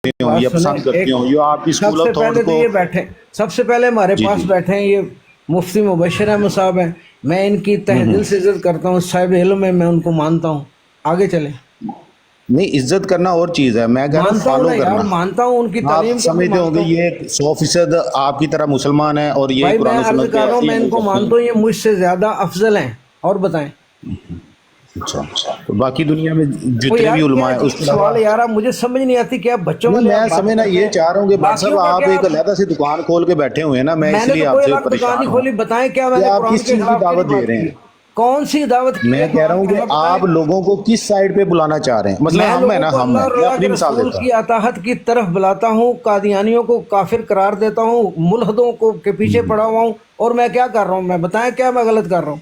हूँ बात या सुने पसंद करती एक, हूँ, ये आपकी स्कूल सबसे ऑफ थॉट पहले तो को। ये बैठे, सबसे पहले हमारे जी पास जी। बैठे हैं ये मुफ्ती मुबशर अहमद साहब हैं। मैं इनकी तहे दिल से इज्जत करता हूँ, साहिब इल्म है, मैं उनको मानता हूँ। आगे चले। नहीं, इज्जत करना और चीज है, मैं कह रहा हूँ मानता हूँ फॉलो ना यार, करना। मानता हूँ, उनकी आप तालीम को भी समझते मानता होंगे हूँ। ये 100% आपकी तरह मुसलमान है और यही भाई मैं कुरान अर्ज सुन्नत पे कर रहा हूँ, ऐसे ही मैं अमल इनको करते मानता हैं। हूँ, ये मुझसे ज्यादा अफजल हैं। और बताएं। अच्छा, तो बाकी दुनिया में वो जितने भी यार क्या उलमा है अजीब उसके सवाल अलावा। है यार, आप मुझे समझ नहीं आती कि आप बच्चों नहीं, वाले आप मैं बात समझना करते ये हैं। चाह रहा हूँ कि भाट साहब बाकियों का आप क्या एक आप, अलग से दुकान खोल के बैठे हुए हैं ना, मैं मैंने इसलिए तो कोई आपसे अलग दुकान परेशान नहीं हूँ खोली। बताएं क्या कि मैंने आप कुरान किस के चीज की खिलाफ दावत केड़ी दे बात रहे की हैं। है? कौन सी दावत की है मैं जो कह रहा आप हूँ कि हमें आप बताएं। लोगों को किस साइड पे बुलाना चाह रहे हैं, मतलब मैं हम है लोगों ना, को हम अल्लाह है, और मैं अल्लाह अपनी के मिसाल रसूल देता की हूँ। अताहत की तरफ बुलाता हूँ, कादियानियों को काफिर करार देता हूँ, मुल्हदों को के पीछे पड़ा हुआ हूँ। और मैं क्या कर रहा हूँ? मैं बताएं क्या मैं गलत कर रहा हूँ?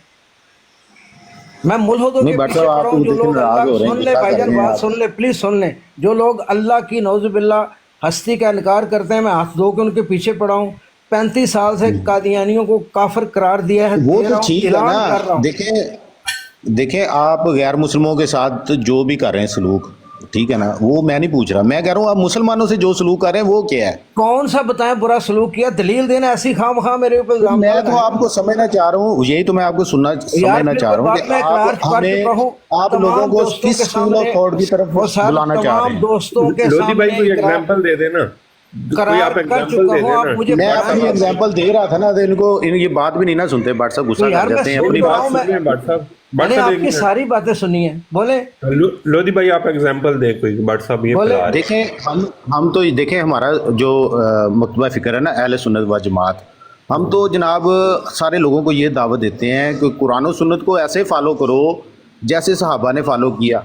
मैं मुल्हदों नहीं के भाट पीछे साहब, पड़ा आप हूँ। तो जो देखिए लोग नाराज अल्लाह, हो रहे हैं, सुन ले गुस्सा कर भाईजान, रहे हैं बात आप। सुन ले, प्लीज सुन ले। जो लोग अल्लाह की नौजुबिल्ला हस्ती का इनकार करते हैं, मैं हाथ धो के उनके पीछे पड़ा हूँ। 35 साल से कादियानियों को काफिर करार दिया है, वो दे तो रहा हूँ, ठीक है ना। ऐलान कर रहा हूँ। देखें देखें, आप गैर मुस्लिमों के साथ जो भी कर रहे हैं सलूक, ठीक है ना, वो मैं नहीं पूछ रहा, मैं कह रहा हूँ आप मुसलमानों से जो सलूक कर रहे हैं वो क्या है। कौन सा बताएं बुरा सलूक किया? दलील देना ऐसी खाम खा मेरे ऊपर तो इल्जाम मैं ना तो लगाएं। आपको समझना चाह रहा हूँ, यही तो मैं आपको सुनना यार समझना फिर चाह कोई रहा हूँ कि बात मैं आप इकरार कर हमें, चुका हूँ आप लोगों तमाम को दोस्तों के किस स्कूल ऑफ सामने। थॉट की तरफ वो सर बुलाना चाह रहे तमाम हैं। दोस्तों के लोधी भाई सामने कोई इकरार एग्जांपल दे देना, कोई करार आप कर एग्जांपल चुका दे हूँ। आप देना। मुझे मैं पढ़ाएं अपनी या नहीं? एग्जांपल दे रहा था ना, तो ये बात भी नहीं ना सुनते, भाट साहब तो गुस्सा कर यार मैं जाते हैं सुन अपनी रहा बात हूँ। बात। मैं, सुनिए भाट साहब, भाट मैंने साहब एक आपकी मिनट। सारी बातें सुनी है। बोले लोधी भाई आप एग्जांपल दे कोई, भाट साहब ये बोले। फैला रहे हैं। देखें, हम तो देखें, हमारा जो मकतबा फ़िक्र है ना अहले सुन्नत व जमात, हम तो जनाब सारे लोगों को ये दावत देते हैं कि कुरान और सुन्नत को ऐसे फॉलो करो जैसे सहाबा ने फॉलो किया,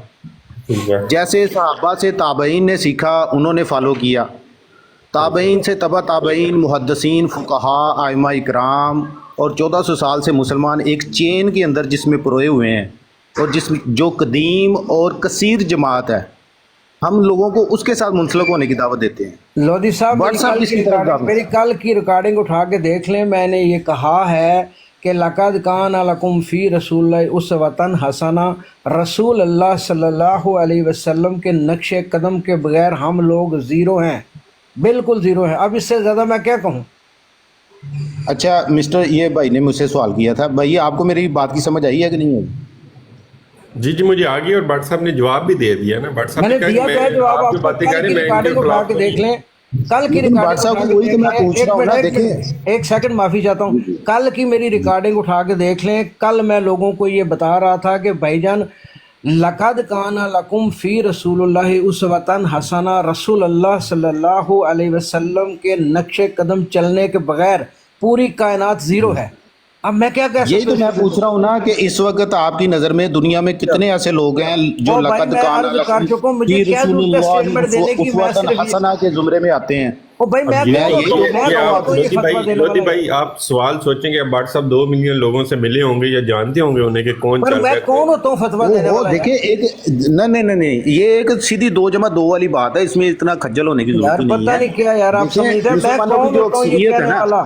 ठीक है। जैसे सहाबा से ताबईन ने सीखा उन्होंने फॉलो किया, ताबईन से तबा ताबईन, मुहद्दिसीन, फुक़हा, आइमा इकराम, और 1400 साल से मुसलमान एक चेन के अंदर जिसमें पिरोए हुए हैं, और जो कदीम और कसीर जमात है, हम लोगों को उसके साथ मुंसलक होने की दावत देते हैं। लोधी साहब मेरी व्हाट्सएप कल की किसकी तरफ रिकॉर्डिंग, दावत। मेरी कल की रिकॉर्डिंग उठा के देख लें। मैंने ये कहा है कि लक़द कान लकुम फ़ी रसूलिल्लाहि उसवतन हसना। रसूल अल्लाह सल्लल्लाहु अलैहि वसल्लम के नक्शे कदम के बगैर हम लोग ज़ीरो हैं, बिल्कुल ज़ीरो हैं। अब इससे ज़्यादा मैं क्या कहूँ? अच्छा मिस्टर, ये भाई ने मुझसे सवाल किया था, भाई आपको मेरी बात की समझ आई है कि नहीं आई। जी जी मुझे आ गई, और भाट साहब ने जवाब भी दे दिया ना। भाट साहब ने मैंने कहा कि दिया मैं, क्या जवाब? आप जो आपको बातें कल कह रहे की हैं मैं इनके रिकॉर्डिंग उठा खिलाफ के देख नहीं। लें। कल की लेकिन भाट रिकॉर्डिंग साहब उठा को के वही तो देख मैं लें। पूछ एक रहा हूँ मिनट, ना, एक मिनट, देखें। एक सेकंड, माफी चाहता हूँ। कल की मेरी रिकॉर्डिंग उठा के देख लें। कल मैं लोगों को ये बता रहा था कि भाईजान, लक़द काना लकुम फ़ी रसूलिल्लाहि उसवतन हसना। रसूल अल्लाह सल्लल्लाहु अलैहि वसल्लम के नक्शे कदम चलने के बगैर पूरी कायनात ज़ीरो है। अब मैं क्या कह यही सकता तो हूँ मैं इससे पूछ ज़्यादा? रहा हूँ ना कि इस वक्त आपकी नज़र में दुनिया में कितने ऐसे लोग हैं जो ओ भाई लक़द मैं काना अर्ज कर लकुम चुका हूँ, मुझे फी क्या जरूरत है रसूलिल्लाहि स्टेटमेंट देने की? मैं उसवतन सिर्फ ये, हसना के ज़ुमरे में आते हैं। ओ भाई अब मैं ये मैं कौन यही होता तो हूँ? मैं ये पूछ रहा हूँ कौन आप होता हूँ ये आपसे। फतवा देने लोधी वाला भाई यार? आप सवाल सोचेंगे, अब भाट साहब 2 मिलियन लोगों से मिले होंगे या जानते होंगे उन्हें कि कौन पर चल मैं रहा है कौन कौन होता हूँ फतवा वो देने हो वाला देखिए, यार? एक नहीं नहीं नहीं नहीं, ये एक सीधी 2 जमा 2 वाली बात है, इसमें इतना खज्जल होने की जरूरत यार ही नहीं पता है। नहीं क्या यार आप समझते देखें, हैं। मैं मुसलमानों की कौन जो होता हूँ ये अक्सरियत है कहने ना, वाला?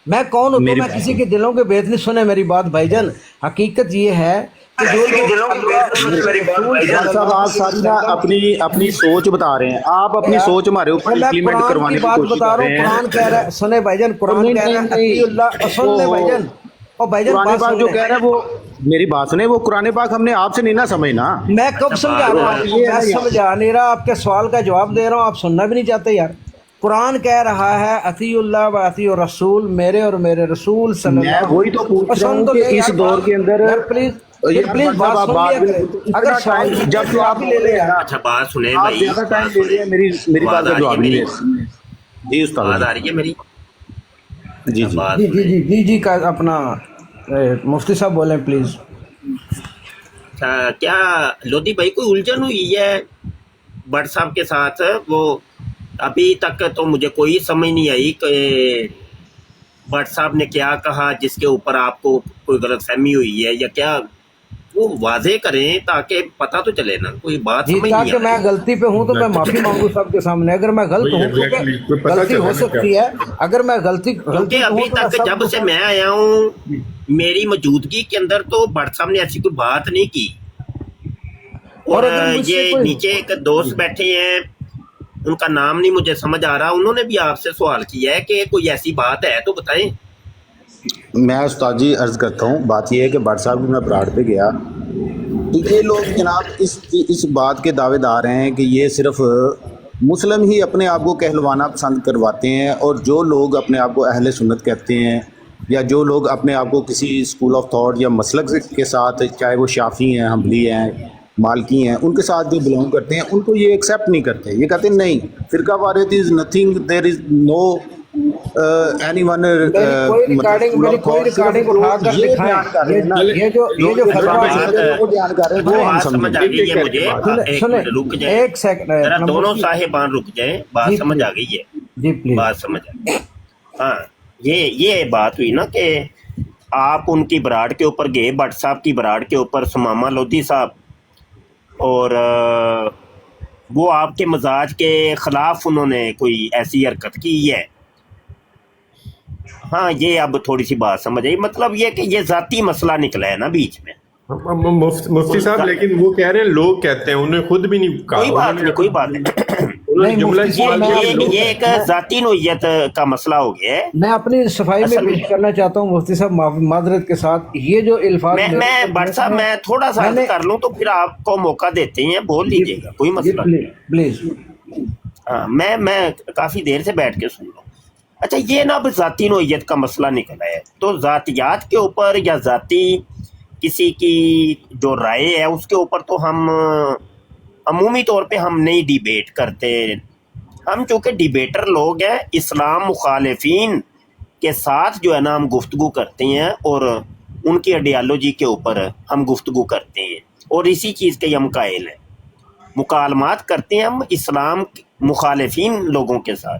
मैं कौन होता हूँ? मेरी मैं बात किसी सुनो। के दिलों के भेद नहीं। सुने मेरी बात भाईजान, हकीकत ये है कि जो किसी के लोग दिलों की अल्लाह बेइज्जती और में उसके मेरी बात रसूल भाई साहब, सल्लल्लाहु आप अलैहि सारी ना वसल्लम, अपनी अपनी सोच बता रहे हैं, आप अपनी यार सोच हमारे वो ऊपर मैं इम्प्लीमेंट कुरान की करवाने की बात कोशिश बता कर रहा हूँ। रहे कुरान हैं। कह रहा है, सुने भाईजान, तो कुरान नहीं कह नहीं रहा है नहीं, अतीउल्लाह। सुन ले वो भाईजान, और भाईजान कुरान बात पाक सुन जो ले। कह रहा है वो, मेरी बात सुने, वो कुरान पाक हमने आपसे नहीं ना समझना। मैं कब अच्छा समझा बात रहा वो हूँ बात आपको? ये है मैं ना यार। समझा नहीं रहा, आपके सवाल का जवाब दे रहा हूँ। आप सुनना भी नहीं चाहते यार। कुरान कह रहा है अतीउल्लाह व अतीउर रसूल, मेरे और मेरे रसूल मैं सल्लल्लाहु। वही तो और पूछ रहा सुन हूँ तो कि ले इस यार दौर बात। के अंदर, यार प्लीज, फिर यार प्लीज भाई साहब बात आप सुन बात लिया भी नहीं करें। सुनते, अगर इतना सवाल टाइम पूछे जब से आप जवाब भी ले बोल ले रहे हैं यार। ना, अच्छा बात सुने आप भाई, ज्यादा टाइम बात ले रहे सुने। हैं, मेरी बात आवाज का आ रही है जवाब नहीं मेरी? दे रहे। जी उस्ताद आवाज जी। आ रही है मेरी? जी अच्छा जी। बात जी जी सुने। जी जी जी का अपना मुफ्ती साहब बोलें प्लीज। अच्छा क्या लोधी भाई कोई उलझन हुई है भट्ट साहब के साथ? वो अभी तक तो मुझे कोई समझ नहीं आई कि भट्ट साहब ने क्या कहा जिसके ऊपर आपको कोई गलतफहमी हुई है या क्या। वो वाजे करें ताकि पता तो चले ना, कोई बात जी समझ नहीं ताकि आ मैं रही। गलती पे हूं तो मैं माफी मांगू सबके सामने। अगर मैं गलत वही हूं तो क्या एग्जैक्टली, कोई पता गलती हो चले ना क्या। सकती है? अगर मैं गलती क्योंकि गलती पे हूं अभी तो मैं तक जब सबको से सामने। मैं आया हूँ मेरी मौजूदगी के अंदर तो भट्ट साहब ने ऐसी कोई बात नहीं की। और और अगर मुझसे ये कोई, नीचे एक दोस्त बैठे हैं, उनका नाम नहीं मुझे समझ आ रहा, उन्होंने भी आपसे सवाल किया है कि कोई ऐसी बात है तो बताएं। मैं उस्ताद जी अर्ज़ करता हूँ, बात यह है कि भट्ट साहब की मैं ब्राड पे गया तो ये लोग जनाब इस बात के दावेदार हैं कि ये सिर्फ मुस्लिम ही अपने आप को कहलवाना पसंद करवाते हैं, और जो लोग अपने आप को अहले सुन्नत कहते हैं या जो लोग अपने आप को किसी स्कूल ऑफ थॉट या मसलक के साथ, चाहे वो शाफी हैं, हम्बली हैं, मालकी हैं, उनके साथ जो बिलोंग करते हैं, उनको ये एक्सेप्ट नहीं करते। ये कहते हैं नहीं, फ़िरका वारियत is nothing, there is no any one. मेरी कोई रिकॉर्डिंग उठा कर दिखाएं। ये जो फतवा है वो बयान कर रहे हैं, वो हम बात समझ आ गई है मुझे। एक सुने, मिनट रुक जाए, एक सेकंड जरा दोनों साहिबान रुक जाएं, बात जी, समझ आ गई है, जी प्लीज। बात समझ आ गई। हाँ, ये बात हुई ना कि आप उनकी बराड़ के ऊपर गए, भट्ट साहब की बराड़ के ऊपर सुमामा लोधी साहब, और वो आपके मजाज के ख़िलाफ़ उन्होंने कोई ऐसी हरकत की है। हाँ, ये अब थोड़ी सी बात समझ आई, मतलब ये कि ये ज़ाती मसला निकला है ना बीच में। मुफ्ती साहब, लेकिन वो कह रहे हैं, लोग कहते हैं, उन्हें खुद भी नहीं कहा। कोई बात नहीं, कोई बात नहीं। उन्होंने जुमला ये एक ज़ाती नोयत का मसला हो गया है। मैं अपनी सफाई में पेश करना चाहता हूँ मुफ्ती साहब, माजरत के साथ। ये जो इल्फाज मैं भट्ट साहब, मैं थोड़ा सा अर्ज कर लूँ तो फिर आपको मौका देते हैं, बोल लीजिएगा, कोई मसला नहीं। प्लीज। हाँ, मैं काफ़ी देर से बैठ के सुन रहा हूँ। अच्छा, ये ना अब ज़ाती नोयत का मसला निकला है, तो ज़ातियात के ऊपर या ज़ाती किसी की जो राय है उसके ऊपर तो हम अमूमी तौर पे हम नहीं डिबेट करते। हम चूँकि डिबेटर लोग हैं, इस्लाम मुखालिफिन के साथ जो है ना हम गुफ्तगू करते हैं और उनकी आइडियालॉजी के ऊपर हम गुफ्तगू करते हैं, और इसी चीज़ के हम कायल हैं। मुकालमात करते हैं हम इस्लाम मुखालिफिन लोगों के साथ,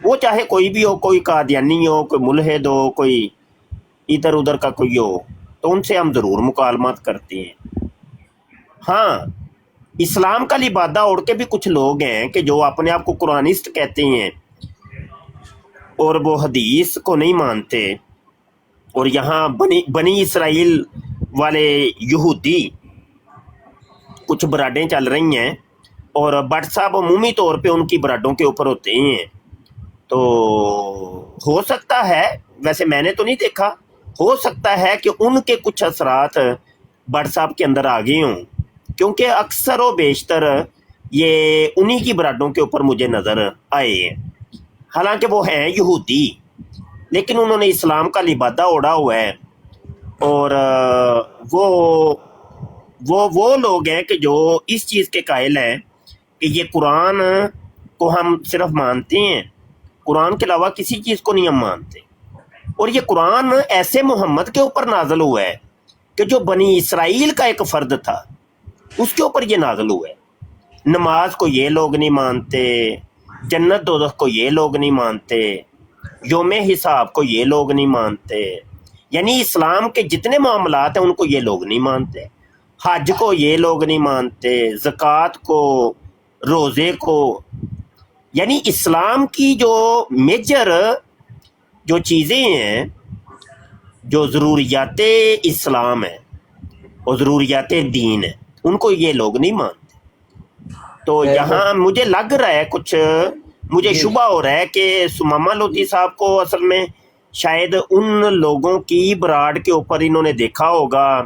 वो चाहे कोई भी हो, कोई कादियानी हो, कोई मुल्हिद हो, कोई इधर उधर का कोई हो, तो उनसे हम ज़रूर मुकालमात करते हैं। हाँ, इस्लाम का लिबादा ओढ़ के भी कुछ लोग हैं कि जो अपने आप को कुरानिस्ट कहते हैं और वो हदीस को नहीं मानते, और यहाँ बनी इसराइल वाले यहूदी कुछ बराडें चल रही हैं, और भट्ट साहब अमूमी तौर पे उनकी बराडों के ऊपर होते हैं। तो हो सकता है, वैसे मैंने तो नहीं देखा, हो सकता है कि उनके कुछ असरात भट्ट साहब के अंदर आ गए हों, क्योंकि अक्सर व बेशतर ये उन्हीं की बराडों के ऊपर मुझे नज़र आए हैं। हालांकि वो हैं यहूदी, लेकिन उन्होंने इस्लाम का लिबादा ओढ़ा हुआ है, और वो लोग हैं कि जो इस चीज़ के कायल हैं कि ये कुरान को हम सिर्फ मानते हैं, कुरान के अलावा किसी चीज़ को नहीं हम मानते। और ये कुरान ऐसे मोहम्मद के ऊपर नाजल हुआ है कि जो बनी इसराइल का एक फ़र्द था, उसके ऊपर ये नाजल हुआ है। नमाज को ये लोग नहीं मानते, जन्नत दोज़ख को ये लोग नहीं मानते, योम हिसाब को ये लोग नहीं मानते, यानी इस्लाम के जितने मामलात हैं उनको ये लोग नहीं मानते। हज को ये लोग नहीं मानते, ज़कात को, रोज़े को, यानी इस्लाम की जो मेजर जो चीज़ें हैं, जो ज़रूरियात इस्लाम है और ज़रूरियात दीन है, उनको ये लोग नहीं मानते। तो यहाँ मुझे लग रहा है, कुछ मुझे शुबा हो रहा है कि सुमामा लोधी साहब को असल में शायद उन लोगों की बराड़ के ऊपर इन्होंने देखा होगा,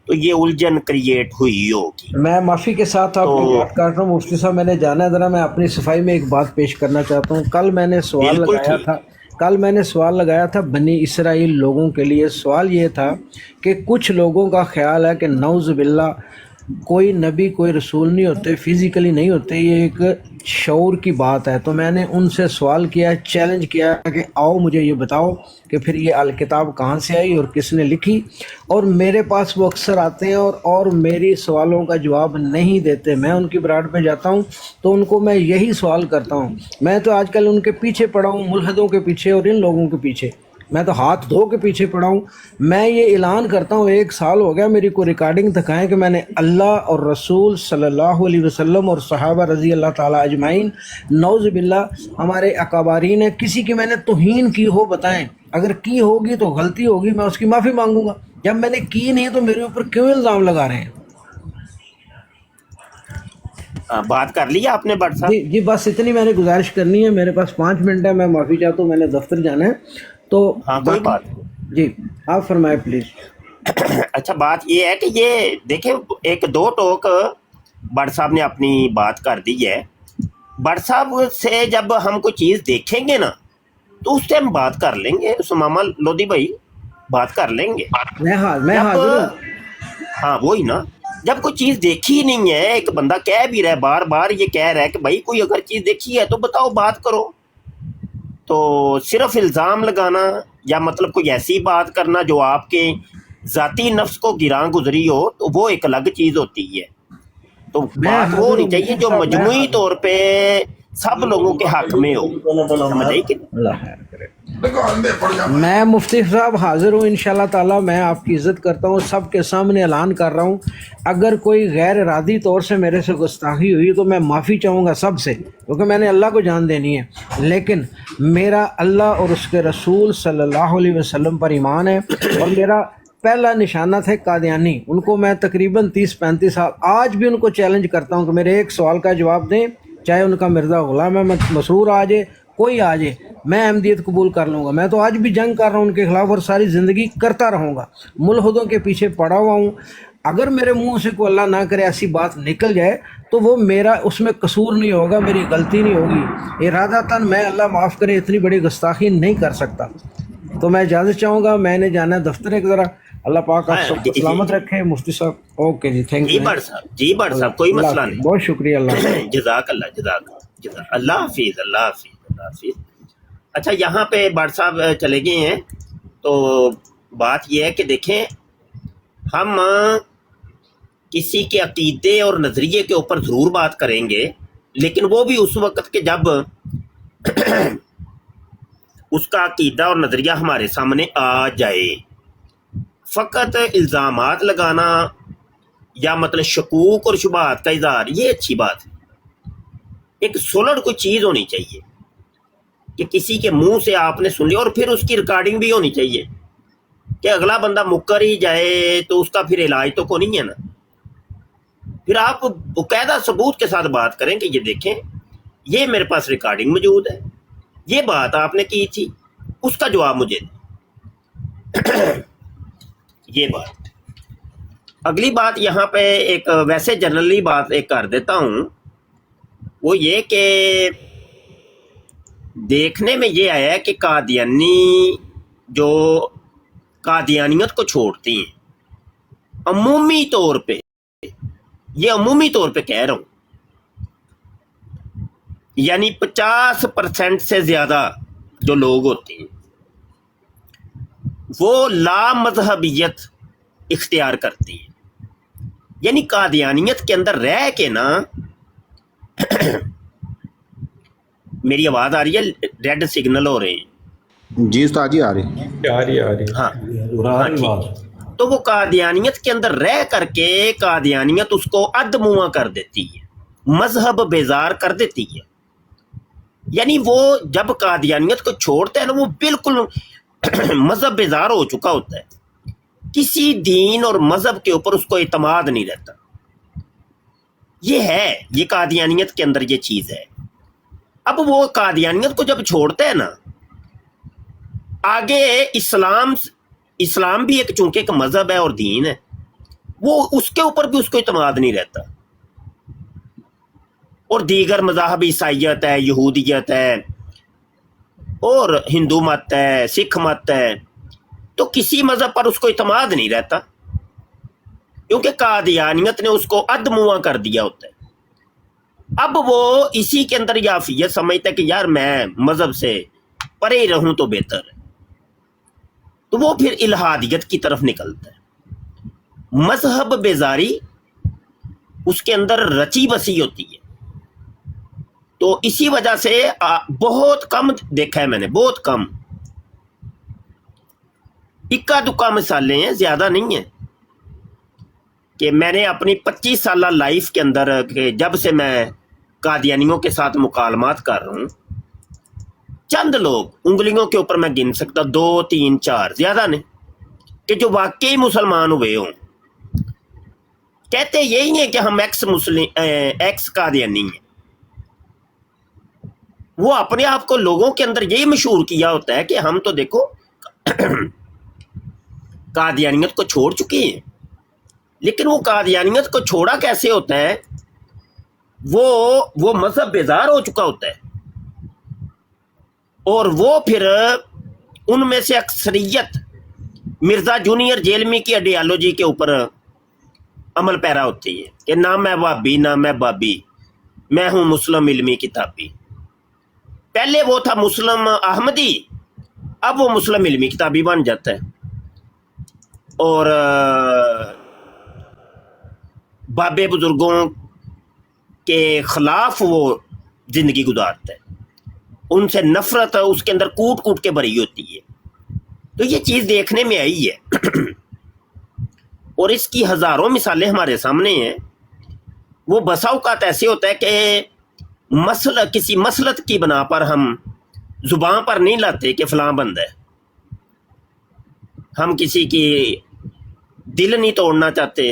तो ये उलझन क्रिएट हुई होगी। मैं माफ़ी के साथ आपकी बात काट रहा हूँ मुफ्ती साहब, मैंने जाना है, ज़रा मैं अपनी सफाई में एक बात पेश करना चाहता हूँ। कल मैंने सवाल लगाया था बनी इसराइल लोगों के लिए। सवाल ये था कि कुछ लोगों का ख्याल है कि नौज़ बिल्ला कोई नबी कोई रसूल नहीं होते, फिज़िकली नहीं होते, ये एक शऊर की बात है। तो मैंने उनसे सवाल किया, चैलेंज किया कि आओ मुझे ये बताओ कि फिर ये अल किताब कहाँ से आई और किसने लिखी। और मेरे पास वो अक्सर आते हैं और मेरी सवालों का जवाब नहीं देते। मैं उनकी बराड़ पे जाता हूँ तो उनको मैं यही सवाल करता हूँ। मैं तो आजकल उनके पीछे पड़ा हूँ, मुल्हदों के पीछे और इन लोगों के पीछे, मैं तो हाथ धो के पीछे पड़ा हूँ। मैं ये ऐलान करता हूँ, 1 साल हो गया मेरी को रिकॉर्डिंग दिखाएं कि मैंने अल्लाह और रसूल सल्लल्लाहु अलैहि वसल्लम और सहाबा रज़ी अल्लाह ताला अजमाइन, नौज़ बिल्लाह हमारे अकाबारीन है, किसी की मैंने तौहीन की हो बताएं। अगर की होगी तो गलती होगी, मैं उसकी माफ़ी मांगूंगा। जब मैंने की नहीं तो मेरे ऊपर क्यों इल्ज़ाम लगा रहे हैं? बात कर लिया आपने बट साहब? जी जी, बस इतनी मैंने गुजारिश करनी है, मेरे पास 5 मिनट है, मैं माफ़ी चाहता हूँ, मैंने दफ्तर जाना है तो हाँ कोई बात नहीं। जी आप फरमाए प्लीज़। अच्छा बात ये है कि ये देखिए एक दो टोक बट साहब ने अपनी बात कर दी है। बट साहब से जब हम कोई चीज़ देखेंगे ना तो उससे हम बात कर लेंगे, सुमामा लोधी भाई बात कर लेंगे। मैं जब हाजिर हूँ। हाँ वही ना, जब कोई चीज़ देखी ही नहीं है, एक बंदा कह भी रहा है बार बार ये कह रहा है कि भाई कोई अगर चीज़ देखी है तो बताओ बात करो, तो सिर्फ इल्ज़ाम लगाना या मतलब कोई ऐसी बात करना जो आपके ज़ाती नफ्स को गिरा गुजरी हो तो वो एक अलग चीज़ होती है। तो मैं बात वो हाजिर होनी हूँ चाहिए मुफ्ती जो साहब, मैं मजमूई हाजिर तौर पे सब लोगों के हक में हो, समझ आई कि नहीं? अल्लाह खैर करे। मैं मुफ्ती साहब हाजिर हूँ इंशाल्लाह ताला, मैं आपकी इज़्ज़त करता हूँ, सबके सामने ऐलान कर रहा हूँ, अगर कोई गैर इरादी तौर से मेरे से गुस्ताखी हुई तो मैं माफ़ी चाहूँगा सबसे, क्योंकि मैंने अल्लाह को जान देनी है। लेकिन मेरा अल्लाह और उसके रसूल सल्लल्लाहु अलैहि वसल्लम पर ईमान है, और मेरा पहला निशाना थे कादियानी, उनको मैं तकरीबन 30-35 साल आज भी उनको चैलेंज करता हूँ कि मेरे एक सवाल का जवाब दें, चाहे उनका मिर्ज़ा ग़ुलाम अहमद मसरूर आ जाए, कोई आ जाए, मैं अहमदियत कबूल कर लूँगा। मैं तो आज भी जंग कर रहा हूँ उनके खिलाफ़ और सारी ज़िंदगी करता रहूँगा, मुल्हिदों के पीछे पड़ा हुआ हूँ। अगर मेरे मुंह से कोई अल्लाह ना करे ऐसी बात निकल जाए तो वो मेरा उसमें कसूर नहीं होगा, मेरी गलती नहीं होगी, इरादतन मैं अल्लाह माफ़ करे इतनी बड़ी गुस्ताखी नहीं कर सकता। तो मैं इजाज़त चाहूँगा, मैंने जाना है दफ्तर एक ज़रा, अल्लाह पाक आप हाँ, सबको सलामत रखे। मुफ्ती साहब ओके जी, थैंक जी यू। बट साहब, जी बट साहब, कोई अल्लाह मसला हाफिज़, नहीं। बहुत शुक्रिया, अल्लाह जजाक अल्लाह, अल्लाह हाफिज, अल्लाह हाफिज, अल्लाह हाफिज। अच्छा यहाँ पे बट साहब चले गए हैं, तो बात यह है कि देखें हम किसी के अकीदे और नज़रिए के ऊपर ज़रूर बात करेंगे, लेकिन वो भी उस वक़्त के जब उसका अकीदा और नज़रिया हमारे सामने आ जाए। फ़कत इल्ज़ामात लगाना या मतलब शकूक और शुबहात का इज़हार ये अच्छी बात है। एक सोलड कोई चीज़ होनी चाहिए कि किसी के मुंह से आपने सुन लिया, और फिर उसकी रिकॉर्डिंग भी होनी चाहिए कि अगला बंदा मुकर ही जाए तो उसका फिर इलाज तो कोई नहीं है ना। फिर आप बाकायदा सबूत के साथ बात करें कि ये देखें ये मेरे पास रिकॉर्डिंग मौजूद है, ये बात आपने की थी, उसका जवाब मुझे ये बात। अगली बात यहाँ पे एक वैसे जनरली बात एक कर देता हूँ, वो ये कि देखने में ये आया है कि कादियानी जो कादियानियत को छोड़ती हैं, अमूमी तौर पे, ये अमूमी तौर पे कह रहा हूँ, यानी 50% से ज़्यादा जो लोग होते हैं वो ला मजहबियत इख्तियार करती है। यानी कादियानियत के अंदर रह के ना मेरी आवाज़ आ रही है? रेड सिग्नल हो रहे हैं। जी उस्ताद जी आ रही है। आ रही है। हाँ हाँ ठीक। तो वो कादियानियत के अंदर रह करके कादियानियत उसको अदमुआ कर देती है, मजहब बेजार कर देती है। यानी वो जब कादियानियत को छोड़ता है ना वो बिल्कुल मजहब बेजार हो चुका होता है, किसी दीन और मजहब के ऊपर उसको इतमाद नहीं रहता। ये है, ये कादियानियत के अंदर ये चीज़ है। अब वो कादियानियत को जब छोड़ता है ना, आगे इस्लाम भी एक चूंकि एक मजहब है और दीन है, वो उसके ऊपर भी उसको इतमाद नहीं रहता। और दीगर मज़ाहब ईसाइयत है, यहूदियत है और हिंदू मत है, सिख मत है, तो किसी मजहब पर उसको इतमाद नहीं रहता, क्योंकि कादियानियत ने उसको अदमुआ कर दिया होता है। अब वो इसी के अंदर याफियत समझता है कि यार मैं मजहब से परे ही रहूं तो बेहतर है, तो वो फिर इल्हादियत की तरफ निकलता है। मजहब बेजारी उसके अंदर रची बसी होती है। तो इसी वजह से बहुत कम देखा है मैंने, बहुत कम, इक्का दुक्का मिसालें हैं, ज़्यादा नहीं है, कि मैंने अपनी 25 साल लाइफ के अंदर जब से मैं कादियानियों के साथ मुकालमात कर रहा हूँ, चंद लोग उंगलियों के ऊपर मैं गिन सकता, 2 3 4, ज़्यादा नहीं, कि जो वाकई मुसलमान हुए हों। کہتے یہی ہیں کہ ہم ایکس قادیانی ہیں. وہ اپنے آپ کو لوگوں کے اندر یہی مشہور کیا ہوتا ہے کہ ہم تو دیکھو قادیانیت کو چھوڑ چکے ہیں. لیکن وہ قادیانیت کو چھوڑا کیسے ہوتا ہے؟ وہ مذہب بیزار ہو چکا ہوتا ہے، اور وہ پھر ان میں سے اکثریت مرزا جونیئر جیلمی کی آئیڈیالوجی کے اوپر عمل پیرا ہوتی ہے کہ نہ میں وہابی نہ میں بابی، میں ہوں مسلم علمی کتابی. پہلے وہ تھا مسلم احمدی، اب وہ مسلم علمی کتابی بن جاتا ہے اور بابے بزرگوں کے خلاف وہ زندگی گزارتا ہے. ان سے نفرت اس کے اندر کوٹ کوٹ کے بھری ہوتی ہے. تو یہ چیز دیکھنے میں آئی ہے اور اس کی ہزاروں مثالیں ہمارے سامنے ہیں. وہ بسا اوقات ایسے ہوتا ہے کہ کسی مسلط کی بنا پر ہم زبان پر نہیں لاتے کہ فلاں بند ہے، ہم کسی کی دل نہیں توڑنا چاہتے،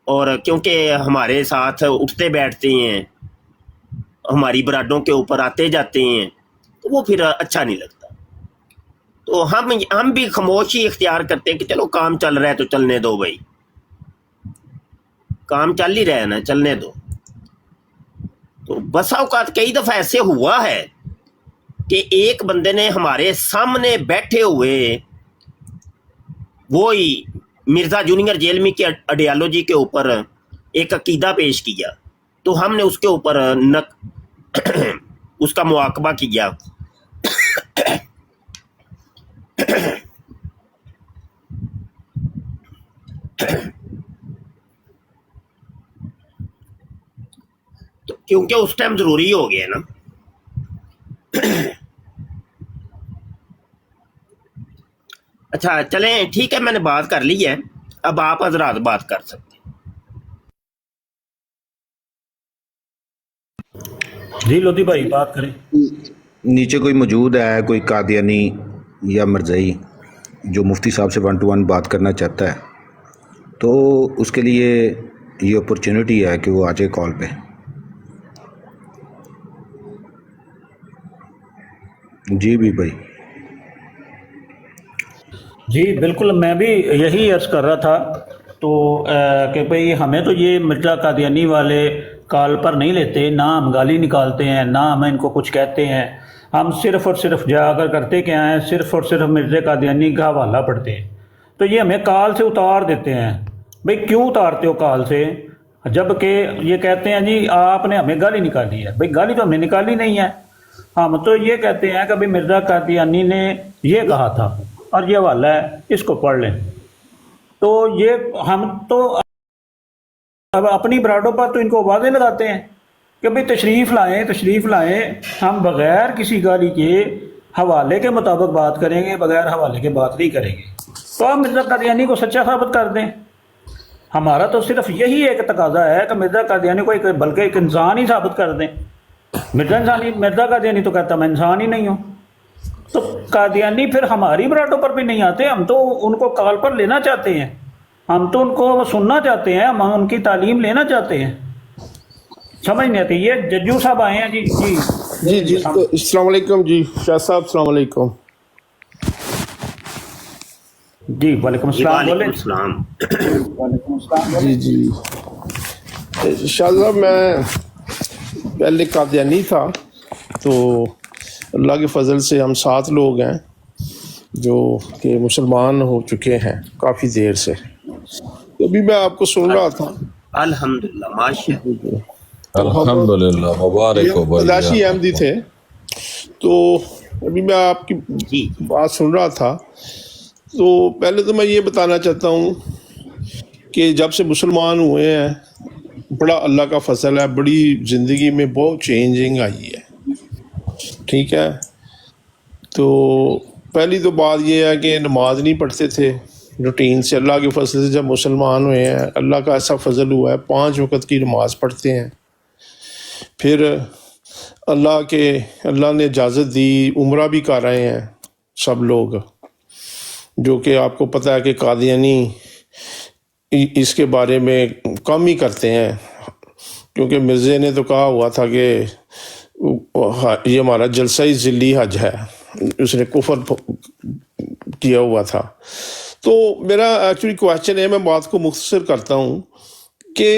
اور کیونکہ ہمارے ساتھ اٹھتے بیٹھتے ہیں، ہماری برادوں کے اوپر آتے جاتے ہیں، تو وہ پھر اچھا نہیں لگتا. تو ہم بھی خاموشی اختیار کرتے ہیں کہ چلو کام چل رہا ہے تو چلنے دو بھائی، کام چل ہی رہا ہے نا، چلنے دو. تو بسا اوقات کئی دفعہ ایسے ہوا ہے کہ ایک بندے نے ہمارے سامنے بیٹھے ہوئے وہی مرزا جونیئر جیلمی کی آئیڈیالوجی کے اوپر ایک عقیدہ پیش کیا، تو ہم نے اس کے اوپر اس کا مواقبہ کیا. تو کیونکہ اس ٹائم ضروری ہو گیا نا. اچھا چلیں ٹھیک ہے، میں نے بات کر لی ہے، اب آپ حضرات بات کر سکتے ہیں. جی لودھی بھائی بات کریں. نیچے کوئی موجود ہے، کوئی قادیانی یا مرزائی جو مفتی صاحب سے 1 to 1 بات کرنا چاہتا ہے تو اس کے لیے یہ اپرچونٹی ہے کہ وہ آ جائے کال پہ. جی بھی بھائی. جی بالکل، میں بھی یہی عرض کر رہا تھا تو کہ بھئی ہمیں تو یہ مرزا قادیانی والے کال پر نہیں لیتے، نہ ہم گالی نکالتے ہیں، نہ ہم ان کو کچھ کہتے ہیں. ہم صرف اور صرف جا کر کرتے کیا ہیں، صرف اور صرف مرزا قادیانی کا حوالہ پڑھتے ہیں. تو یہ ہمیں کال سے اتار دیتے ہیں. بھئی کیوں اتارتے ہو کال سے؟ جب کہ یہ کہتے ہیں جی آپ نے ہمیں گالی نکالی ہے. بھئی گالی تو ہم نے نکالی نہیں ہے، ہم تو یہ کہتے ہیں کہ بھئی مرزا قادیانی نے یہ کہا تھا اور یہ حوالہ ہے، اس کو پڑھ لیں. تو یہ ہم تو اب اپنی برادوں پر تو ان کو واضح لگاتے ہیں کہ بھئی تشریف لائیں، ہم بغیر کسی گالی کے حوالے کے مطابق بات کریں گے، بغیر حوالے کے بات نہیں کریں گے. تو آپ مرزا قادیانی کو سچا ثابت کر دیں. ہمارا تو صرف یہی ایک تقاضا ہے کہ مرزا قادیانی کو بلکہ ایک انسان ہی ثابت کر دیں. مرزا قادیانی تو کہتا میں انسان ہی نہیں ہوں. تو قادیانی پھر ہماری برادوں پر بھی نہیں آتے. ہم تو ان کو کال پر لینا چاہتے ہیں، ہم تو ان کو سننا چاہتے ہیں، ہم ان کی تعلیم لینا چاہتے ہیں. سمجھ نہیں آتی. یہ ججو صاحب آئے ہیں. جی السلام علیکم. جی شاہ صاحب السلام علیکم. جی وعلیکم السلام. وعلیکم السلام. وعلیکم السلام. جی شاہ صاحب میں پہلے قادیانی تھا، تو اللہ کے فضل سے ہم 7 لوگ ہیں جو کہ مسلمان ہو چکے ہیں کافی دیر سے. تو ابھی میں آپ کو سن رہا تھا. الحمدللہ ماشاءاللہ. الحمدللہ مبارک ہو. بداشی احمدی تھے. تو ابھی میں آپ کی بات سن رہا تھا. تو پہلے تو میں یہ بتانا چاہتا ہوں کہ جب سے مسلمان ہوئے ہیں بڑا اللہ کا فضل ہے، بڑی زندگی میں بہت چینجنگ آئی ہے. ٹھیک ہے. تو پہلی تو بات یہ ہے کہ نماز نہیں پڑھتے تھے روٹین سے. اللہ کے فضل سے جب مسلمان ہوئے ہیں اللہ کا ایسا فضل ہوا ہے 5 وقت کی نماز پڑھتے ہیں. پھر اللہ نے اجازت دی، عمرہ بھی کر رہے ہیں سب لوگ، جو کہ آپ کو پتہ ہے کہ قادیانی इसके बारे में कम ही करते हैं, क्योंकि मिर्ज़े ने तो कहा हुआ था कि ये हमारा जलसा ही ज़िली हज है, उसने कुफर किया हुआ था। तो मेरा एक्चुअली क्वेश्चन है, मैं बात को मुख्तसर करता हूँ कि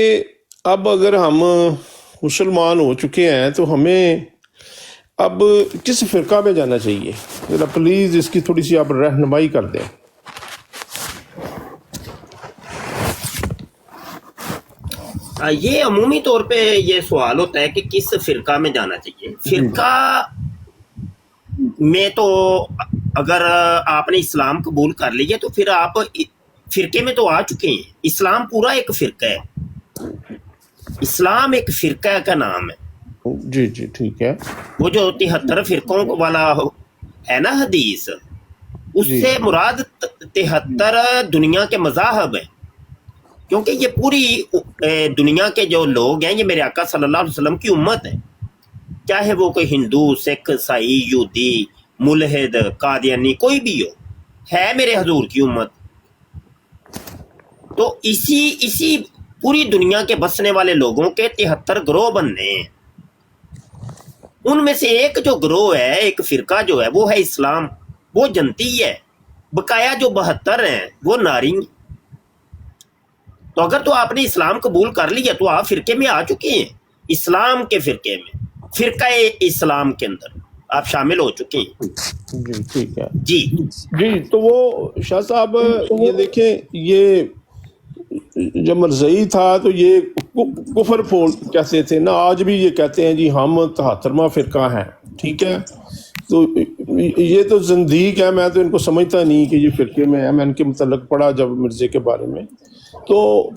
अब अगर हम मुसलमान हो चुके हैं तो हमें अब किस फ़िरका में जाना चाहिए? ज़रा प्लीज़ इसकी थोड़ी सी आप रहनुमाई कर दें। ये अमूमी तौर पे ये सवाल होता है कि किस फिरका में जाना चाहिए। फिरका में तो अगर आपने इस्लाम कबूल कर लिया तो फिर आप फिरके में तो आ चुके हैं। इस्लाम पूरा एक फिरका है, इस्लाम एक फिरका का नाम है। जी जी ठीक है। वो जो 73 फिरकों वाला है ना हदीस, उससे मुराद 73 दुनिया के मज़ाहब है, क्योंकि ये पूरी दुनिया के जो लोग हैं ये मेरे आका सल्लल्लाहु अलैहि वसल्लम की उम्मत है, चाहे वो कोई हिंदू, सिख, ईसाई, यहूदी, मुल्हिद, कादियानी, कोई भी हो, है मेरे हजूर की उम्मत। तो इसी पूरी दुनिया के बसने वाले लोगों के 73 ग्रोह बनने हैं। उनमें से एक जो ग्रोह है, एक फिरका जो है वो है इस्लाम, वो जनती है। बकाया जो 72 हैं वो नारी। तो अगर तो आपने इस्लाम कबूल कर लिया तो आप फिरके में आ चुके हैं, इस्लाम के फिरके में, फिरका इस्लाम के अंदर आप शामिल हो चुके हैं। जी ठीक है जी जी। तो वो शाह साहब ये देखें, ये जब मरज़ई था तो ये कुफर फोड़ कहते थे ना, आज भी ये कहते हैं जी हम 73वां फिरका हैं, ठीक है। तो ये तो ज़ंदीक है, मैं तो इनको समझता नहीं कि ये फ़िरके में है। मैं इनके मतलब पढ़ा जब मिर्ज़े के बारे में, तो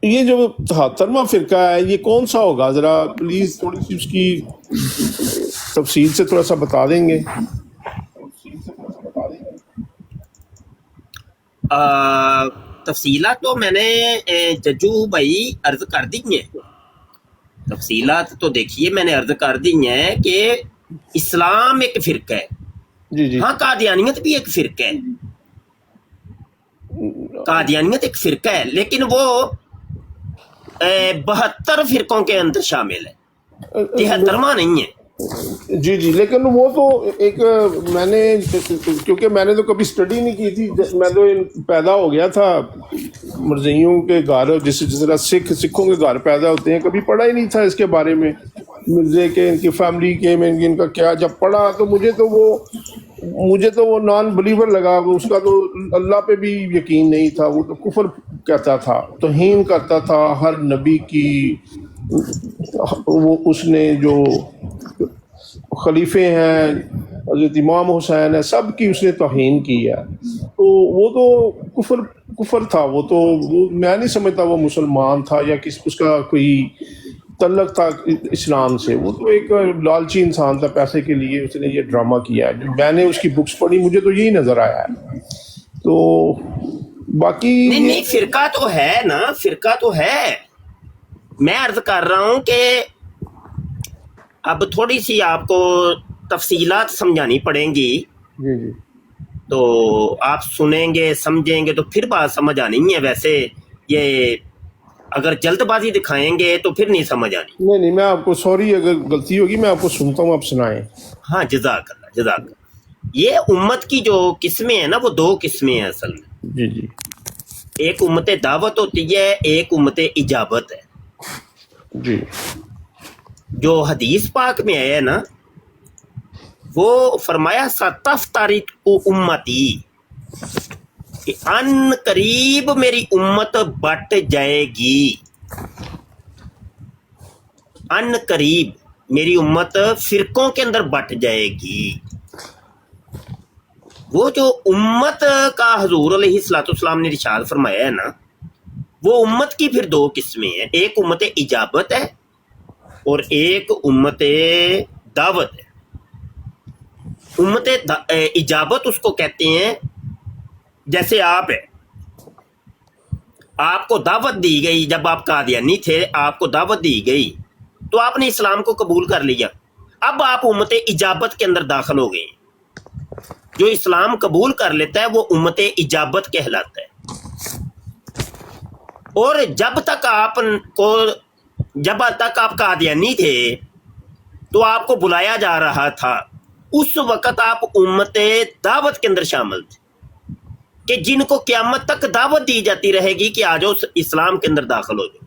ये जो 73वां फ़िरका है ये कौन सा होगा? ज़रा प्लीज़ थोड़ी सी उसकी तफसील से थोड़ा सा बता देंगे। तफसीलात तो मैंने जज्जू भाई अर्ज कर दी हैं। तफसीलात तो देखिए मैंने अर्ज कर दी हैं कि इस्लाम एक फिरका है। जी जी। हाँ, कादियानियत भी एक फिरका है, कादियानियत एक फिरका है, लेकिन वो 72 फिरकों के अंदर शामिल है, 73वां नहीं है। जी जी। लेकिन वो तो एक मैंने, क्योंकि मैंने तो कभी स्टडी नहीं की थी, मैं तो पैदा हो गया था मरज़इयों के घर, जिस तरह सिखों के घर पैदा होते हैं, कभी पढ़ा ही नहीं था इसके बारे में, मिर्ज़े के, इनकी फैमिली के में इनका क्या। जब पढ़ा तो मुझे तो वो नॉन बिलीवर लगा, उसका तो अल्लाह पे भी यकीन नहीं था, वो तो कुफर कहता था, तौहीन करता था हर नबी की। वो उसने जो खलीफे हैं, हज़रत इमाम हुसैन है, सब की उसने तौहीन की है। तो वो तो कुफर था, वो मैं नहीं समझता वो मुसलमान था या उसका कोई तल्लक था इस्लाम से। वो तो एक लालची इंसान था, पैसे के लिए उसने ये ड्रामा किया है। मैंने उसकी बुक्स पढ़ी, मुझे तो यही नज़र आया है। तो बाकी नहीं, फिरका तो है ना, फिरका तो है। मैं अर्ज कर रहा हूं कि अब थोड़ी सी आपको तफसीलात समझानी पड़ेंगी। जी जी। तो आप सुनेंगे, समझेंगे तो फिर बात समझ आनी है। वैसे ये अगर जल्दबाजी दिखाएंगे तो फिर नहीं समझ आनी। नहीं, मैं आपको, सॉरी अगर गलती होगी, मैं आपको सुनता हूँ, आप सुनाएं। हाँ, जज़ाकल्लाह। ये उम्मत की जो किस्में हैं ना, वो 2 किस्में हैं असल में। जी जी। एक उम्मत दावत होती है, एक उम्मत इजाबत है। जी। जो हदीस पाक में है ना, वो फरमाया सतफ्तारिक उम्मती, कि अन करीब मेरी उम्मत बट जाएगी। अन करीब मेरी उम्मत फिरकों के अंदर बट जाएगी। वो जो उम्मत का हुजूर अलैहिस्सलाम ने इरशाद फरमाया है ना, वो उम्मत की फिर 2 किस्में हैं। एक उम्मत इजाबत है और एक उम्मत दावत है। उम्मत इजाबत उसको कहते हैं, जैसे आप है, आपको दावत दी गई, जब आप कादियानी थे आपको दावत दी गई तो आपने इस्लाम को कबूल कर लिया। अब आप उम्मत इजाबत के अंदर दाखिल हो गए। जो इस्लाम कबूल कर लेता है वो उम्मत इजाबत कहलाता है। اور جب تک آپ قادیانی تھے تو آپ کو بلایا جا رہا تھا، اس وقت آپ امت دعوت کے اندر شامل تھے کہ جن کو قیامت تک دعوت دی جاتی رہے گی کہ آ جاؤ اسلام کے اندر داخل ہو جاؤ،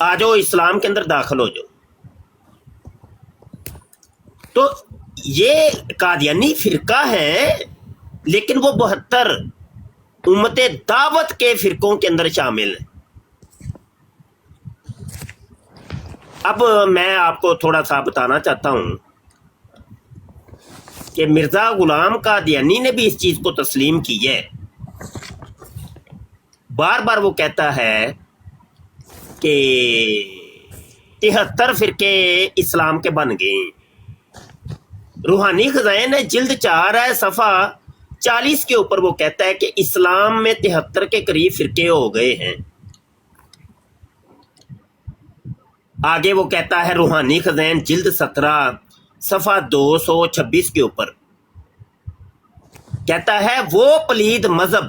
آ جاؤ اسلام کے اندر داخل ہو جاؤ۔ تو یہ قادیانی فرقہ ہے، لیکن وہ 72 امت دعوت کے فرقوں کے اندر شامل ہیں۔ اب میں آپ کو تھوڑا سا بتانا چاہتا ہوں کہ مرزا غلام قادیانی نے بھی اس چیز کو تسلیم کی ہے۔ بار بار وہ کہتا ہے کہ 73 فرقے اسلام کے بن گئے ہیں۔ روحانی خزائن ہے جلد 4 ہے صفحہ 40 کے اوپر وہ کہتا ہے کہ اسلام میں 73 کے قریب فرقے ہو گئے ہیں۔ آگے وہ کہتا ہے روحانی خزائن جلد 17 صفحہ 226 کے اوپر کہتا ہے وہ پلید مذہب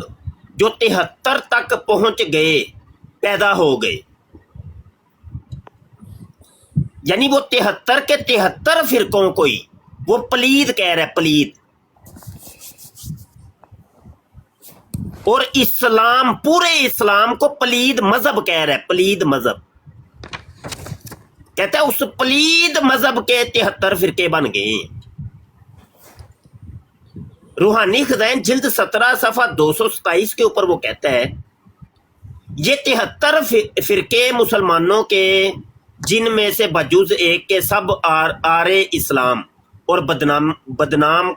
جو 73 تک پہنچ گئے پیدا ہو گئے، یعنی وہ 73 کے 73 فرقوں کو ہی وہ پلید کہہ رہا ہے، پلید۔ اور اسلام، پورے اسلام کو پلید مذہب کہہ رہا ہے، پلید مذہب کہتا ہے اس پلید مذہب کے 73 فرقے بن گئے ہیں۔ روحانی خزائن جلد 17 صفحہ 227 کے اوپر وہ کہتا ہے یہ 73 فرقے مسلمانوں کے جن میں سے بجز ایک کے سب آرے اسلام اور بدنام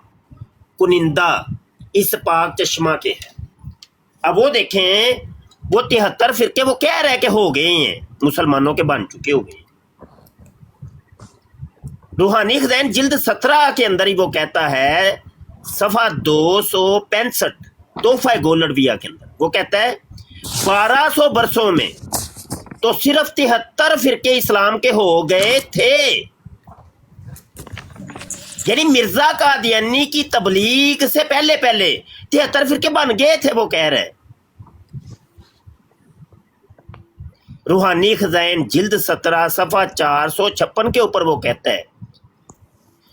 کنندہ اس پاک چشمہ کے ہیں۔ اب وہ دیکھیں وہ 73 فرقے وہ کہہ رہے کہ ہو گئے ہیں، مسلمانوں کے بن چکے ہو گئے۔ روحانی خزائن جلد 17 کے اندر ہی وہ کہتا ہے صفحہ 265 تحفہ گولڈویہ کے اندر وہ کہتا ہے 1200 برسوں میں تو صرف 73 فرقے اسلام کے ہو گئے تھے، یعنی مرزا قادیانی کی تبلیغ سے پہلے 73 فرقے بن گئے تھے، وہ کہہ رہے۔ روحانی خزائن جلد 17 صفحہ 456 کے اوپر وہ کہتا ہے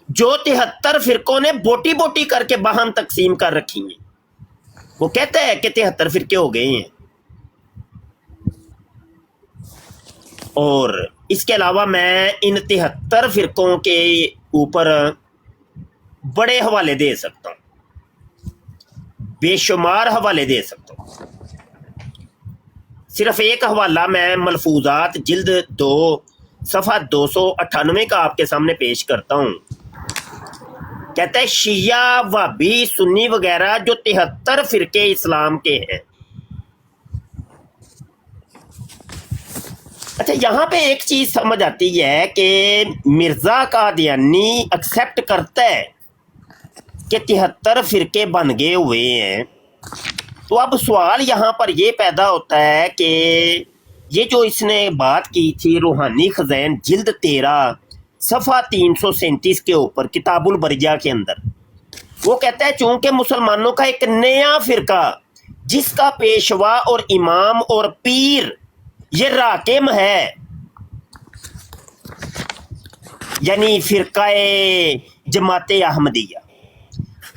جو 73 فرقوں نے بوٹی بوٹی کر کے باہم تقسیم کر رکھی ہیں، وہ کہتا ہے کہ 73 فرقے ہو گئے ہیں۔ اور اس کے علاوہ میں ان 73 فرقوں کے اوپر بڑے حوالے دے سکتا ہوں، بے شمار حوالے دے سکتا ہوں۔ صرف ایک حوالہ میں ملفوظات جلد 2 صفحہ 298 کا آپ کے سامنے پیش کرتا ہوں۔ کہتا ہے شیعہ وہابی سنی وغیرہ جو 73 فرقے اسلام کے ہیں۔ اچھا یہاں پہ ایک چیز سمجھ آتی ہے کہ مرزا قادیانی ایکسیپٹ کرتا ہے کہ 73 فرقے بن گئے ہوئے ہیں، تو اب سوال یہاں پر یہ پیدا ہوتا ہے کہ یہ جو اس نے بات کی تھی روحانی خزائن جلد 13 صفحہ 337 کے اوپر کتاب البریہ کے اندر وہ کہتا ہے چونکہ مسلمانوں کا ایک نیا فرقہ جس کا پیشوا اور امام اور پیر یہ راکم ہے، یعنی فرقہ جماعت احمدیہ۔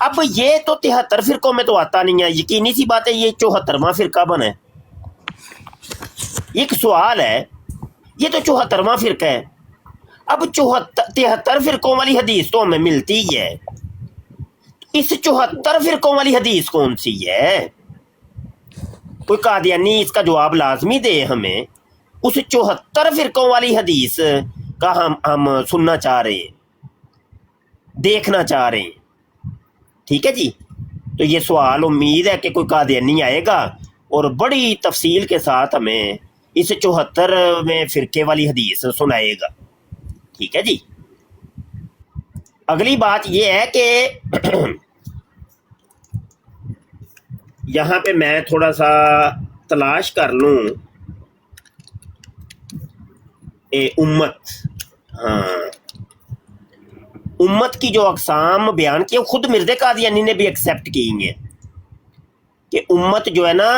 اب یہ تو 73 فرقوں میں تو آتا نہیں ہے، یقینی سی بات ہے یہ 74واں فرقہ بنا ہے۔ ایک سوال ہے، یہ تو 74واں فرقہ ہے، اب 73 فرقوں والی حدیث تو ہمیں ملتی ہی ہے، اس 74 فرقوں والی حدیث کون سی ہے؟ کوئی قادیانی اس کا جواب لازمی دے ہمیں، اس 74 فرقوں والی حدیث کا ہم سننا چاہ رہے ہیں، دیکھنا چاہ رہے ہیں۔ ٹھیک ہے جی، تو یہ سوال امید ہے کہ کوئی قادیانی آئے گا اور بڑی تفصیل کے ساتھ ہمیں اس 74ویں فرقے والی حدیث سنائے گا۔ ٹھیک ہے جی، اگلی بات یہ ہے کہ یہاں پہ میں تھوڑا سا تلاش کر لوں امت، ہاں امت کی جو اقسام بیان کی خود مرزا قادیانی نے بھی ایکسیپٹ کی ہیں کہ उम्मत जो है ना,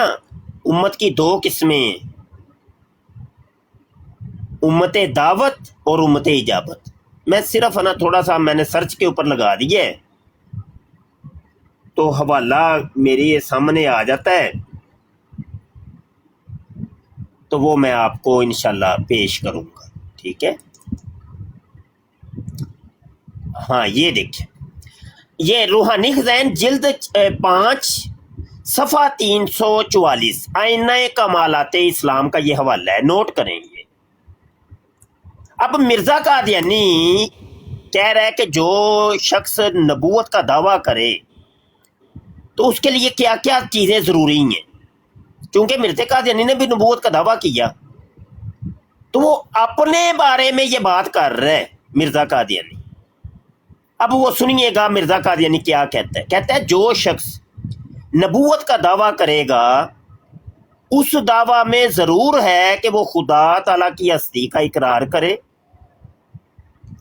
उम्मत की 2 किस्में हैं, उम्मत दावत और उम्मत इजाबत। मैं सिर्फ है ना थोड़ा सा मैंने सर्च के ऊपर लगा दिया है, तो हवाला मेरे सामने आ जाता है, तो वो मैं आपको इंशाल्लाह पेश करूँगा, ठीक है। हाँ ये देखिए, ये रूहानी खज़ाइन जिल्द 5 सफ़ा 344 आईना कमालाते इस्लाम का ये हवाला है, नोट करें ये। अब मिर्ज़ा कादियानी कह रहा है कि जो शख्स नबूवत का दावा करे तो उसके लिए क्या क्या चीज़ें ज़रूरी हैं। क्योंकि मिर्ज़ा कादियानी ने भी नबूवत का दावा किया, तो वो अपने बारे में ये बात कर रहा है मिर्ज़ा कादियानी। अब वो सुनिएगा मिर्ज़ा कादियानी क्या कहता है। कहता है जो शख्स नबूवत का दावा करेगा उस दावा में ज़रूर है कि वो खुदा ताला की हस्ती का इकरार करे।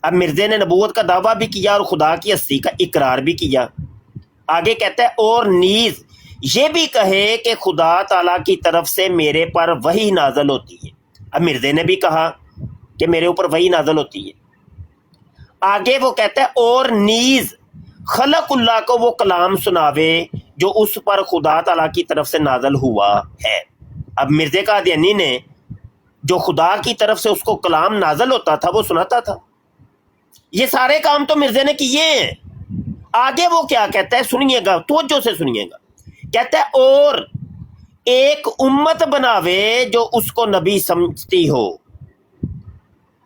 अब मिर्ज़े ने नबूवत का दावा भी किया और खुदा की हस्ती का इकरार भी किया। आगे कहता है और नीज़ ये भी कहे कि खुदा ताला की तरफ से मेरे पर वही नाज़ल होती है। अब मिर्ज़े ने भी कहा कि मेरे ऊपर वही नाज़ल होती है। आगे वो कहता है और नीज़ खलकुल्लाह को वो कलाम सुनावे जो उस पर खुदा ताला की तरफ से नाज़ल हुआ है। अब मिर्ज़े कादियानी ने जो खुदा की तरफ से उसको कलाम नाज़ल होता था वो सुनाता था। ये सारे काम तो मिर्ज़े ने किए हैं। आगे वो क्या कहता है, सुनिएगा, तवज्जो से सुनिएगा। कहता है और एक उम्मत बनावे जो उसको नबी समझती हो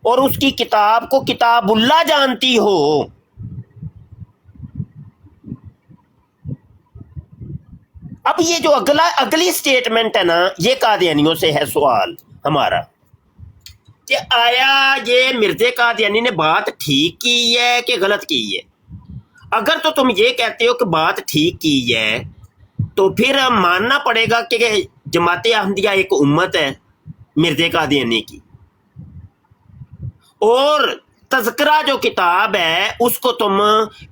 और उसकी किताब को किताबुल्लाह जानती हो। अब ये जो अगली स्टेटमेंट है ना, ये कादियानियों से है सवाल हमारा कि आया ये मिर्ज़े कादियानी ने बात ठीक की है कि गलत की है। अगर तो तुम ये कहते हो कि बात ठीक की है तो फिर मानना पड़ेगा कि जमाते अहमदिया एक उम्मत है मिर्ज़े कादियानी की, और तज़किरा जो किताब है उसको तुम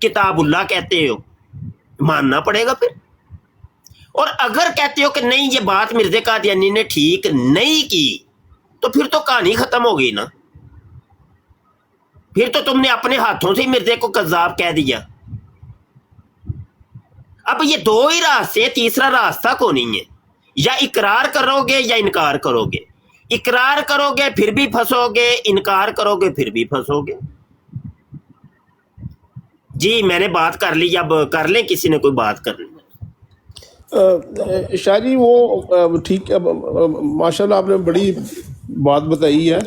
किताबुल्लाह कहते हो, मानना पड़ेगा फिर। और अगर कहते हो कि नहीं ये बात मिर्ज़े कादियानी ने ठीक नहीं की तो फिर तो कहानी ख़त्म हो गई ना। फिर तो तुमने अपने हाथों से ही मिर्ज़े को कज़्ज़ाब कह दिया। अब ये 2 ही रास्ते, तीसरा रास्ता को नहीं है। या इकरार करोगे या इनकार करोगे। इकरार करोगे फिर भी फंसोगे, इनकार करोगे फिर भी फंसोगे। जी मैंने बात कर ली, अब कर लें किसी ने कोई बात करनी है। शायरी वो ठीक है, माशाल्लाह आपने बड़ी बात बताई है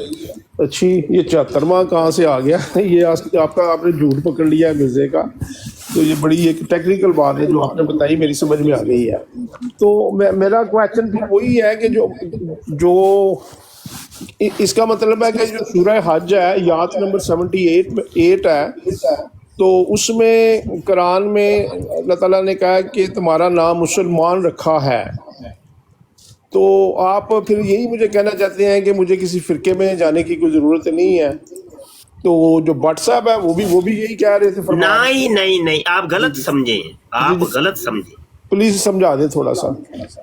अच्छी। ये 74वां कहाँ से आ गया ये आपका आपने झूठ पकड़ लिया है मिर्ज़े का, तो ये बड़ी एक टेक्निकल बात है जो आपने बताई, मेरी समझ में आ गई है। तो मेरा क्वेश्चन भी वही है कि जो इसका मतलब है कि जो सूरह हज है यात नंबर 78 है, तो उसमें कुरान में अल्लाह ताला ने कहा कि तुम्हारा नाम मुसलमान रखा है। तो आप फिर यही मुझे कहना चाहते हैं कि मुझे किसी फ़िरके में जाने की कोई ज़रूरत नहीं है। तो जो भट्ट साहब है वो भी यही कह रहे थे। नहीं, आप गलत समझे, आप गलत समझे। प्लीज समझा दे थोड़ा सा।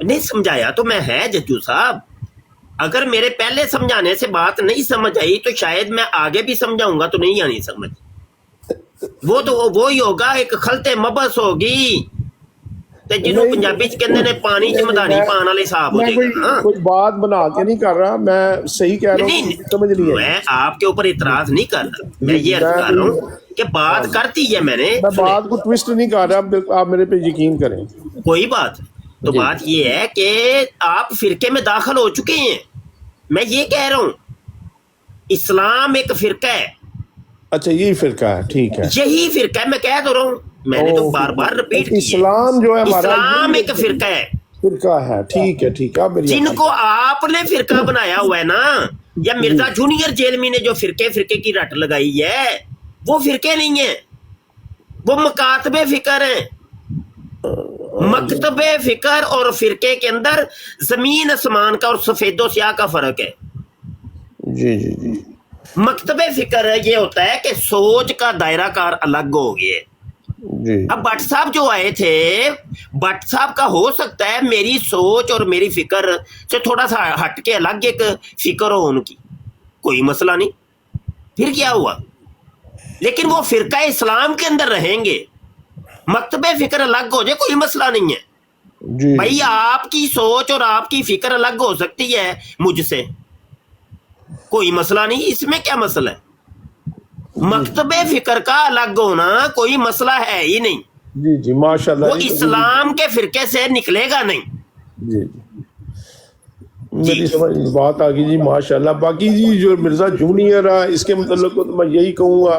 नहीं समझाया तो मैं है जज्जू साहब, अगर मेरे पहले समझाने से बात नहीं समझ आई तो शायद मैं आगे भी समझाऊंगा तो नहीं आनी समझ। वो तो वो ही होगा, एक खलते मबस होगी ते जिन्हों पंजाबी च कहंदे ने पानी च मधानी पान वाले हिसाब हो जाएगा। कोई बात बना के नहीं कर रहा, मैं सही कह रहा हूँ, समझ नहीं है। मैं आपके ऊपर इतराज नहीं कर रहा, मैं ये अर्ज कर रहा हूँ कि बात करती है मैंने, मैं बात को ट्विस्ट नहीं कर रहा, आप मेरे पे यकीन करें। कोई बात तो बात ये है कि आप फिरके में दाखिल हो चुके हैं। मैं ये कह रहा हूँ इस्लाम एक फिरका है। अच्छा यही फिरका है, ठीक है, यही फिरका है, मैं कह तो रहा हूँ, मैंने तो बार बार रिपीट किया। इस्लाम जो है हमारा इस्लाम एक फिरका है, फिरका है, ठीक है ठीक है। जिनको आपने फिरका बनाया हुआ है ना, या मिर्जा जूनियर जेलमी ने जो फिरके की रट लगाई है, वो फिरके नहीं है, वो मकातबे फिक्र है। मकतबे फिक्र और फिरके के अंदर जमीन आसमान का और सफेदो स्याह का फर्क है। जी जी जी। मकतबे फिक्र ये होता है कि सोच का दायरा कार अलग हो गया, जी अब भट्ट साहब जो आए थे, भट्ट साहब का हो सकता है मेरी सोच और मेरी फिक्र से थोड़ा सा हट के अलग एक फिक्र हो उनकी, कोई मसला नहीं, फिर क्या हुआ, लेकिन वो फिरका इस्लाम के अंदर रहेंगे, मकतबे फिक्र अलग हो जाए, कोई मसला नहीं है जी भाई। आपकी सोच और आपकी फिक्र अलग हो सकती है मुझसे, कोई मसला नहीं, इसमें क्या मसला है, मकतबे फिक्र का अलग होना कोई मसला है ही नहीं, जी जी माशाल्लाह। वो इस्लाम के फिरके से निकलेगा नहीं। जी मेरी समझ बात आ गई जी माशाल्लाह। बाकी जी जो मिर्ज़ा जूनियर है इसके मतलब तो मैं यही कहूँगा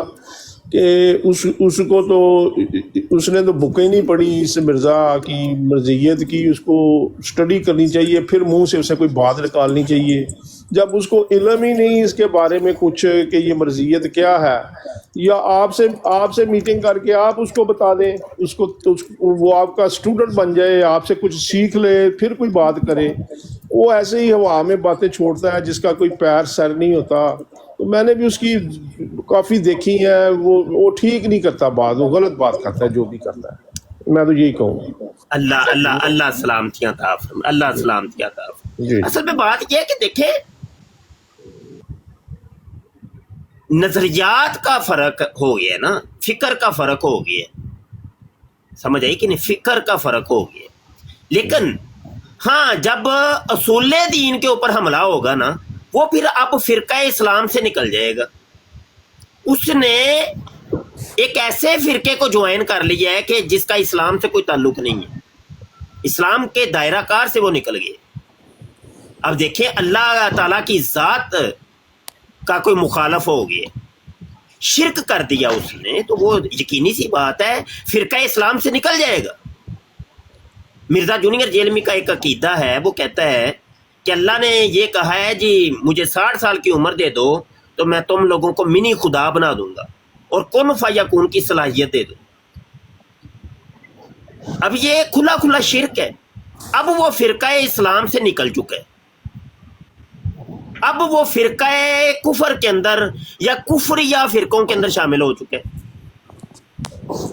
कि उसको तो उसने तो बुक ही नहीं पढ़ी इस मिर्ज़ा की मर्जियत की, उसको स्टडी करनी चाहिए, फिर मुंह से उसे कोई बात निकालनी चाहिए। जब उसको इल्म ही नहीं इसके बारे में कुछ कि ये मर्जियत क्या है, या आपसे मीटिंग करके आप उसको बता दें, वो आपका स्टूडेंट बन जाए, आपसे कुछ सीख ले, फिर कोई बात करे। वो ऐसे ही हवा में बातें छोड़ता है जिसका कोई पैर सर नहीं होता। तो मैंने भी उसकी काफ़ी देखी है, वो ठीक नहीं करता बात, वो गलत बात करता है जो भी करता है। मैं तो यही कहूँगा। अल्लाह अल्लाह अल्लाह सलामतियां अता फरमाए, अल्लाह सलामतियां अता फरमाए। जी असल में बात यह है कि देखे, नजरियात का फर्क हो गया ना, फिक्र का फर्क हो गया, समझ आई कि नहीं, फिक्र का फर्क हो गया। लेकिन हाँ, जब असूल दीन के ऊपर हमला होगा ना, वो फिर अब फिरका इस्लाम से निकल जाएगा। उसने एक ऐसे फिरके को ज्वाइन कर लिया है कि जिसका इस्लाम से कोई ताल्लुक नहीं है, इस्लाम के दायरा कार से वो निकल गए। अब देखिए, अल्लाह ताला की ज़ात का कोई मुखालफ हो गया, शिरक कर दिया उसने, तो वो यकीनी सी बात है फिरका इस्लाम से निकल जाएगा। मिर्ज़ा जूनियर जेलमी का एक अकीदा है, वो कहता है कि अल्लाह ने ये कहा है जी मुझे 60 साल की उम्र दे दो तो मैं तुम लोगों को मिनी खुदा बना दूंगा और कुन फयकून की सलाहियत दे दो। अब ये खुला खुला शिरक है। अब वो फिरका इस्लाम से निकल चुका है, अब वो फिरका कुफर के अंदर या कुफरिया फिरकों के अंदर शामिल हो चुके हैं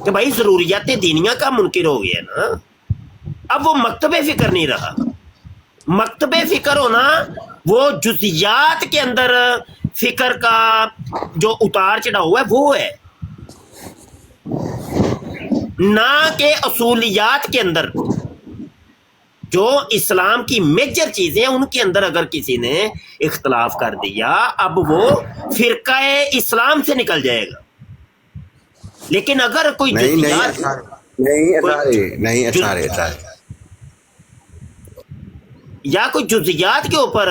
कि भाई जरूरियात दीनिया का मुनकिर हो गया ना। अब वो मकतबे फिक्र नहीं रहा। मकतबे फिक्र होना वो जुजियात के अंदर फिक्र का जो उतार चढ़ाव हुआ है वो है, ना कि असूलियात के अंदर जो इस्लाम की मेजर चीजें हैं उनके अंदर अगर किसी ने इख्तलाफ कर दिया, अब वो फिरका इस्लाम से निकल जाएगा। लेकिन अगर कोई या कोई जुजियात के ऊपर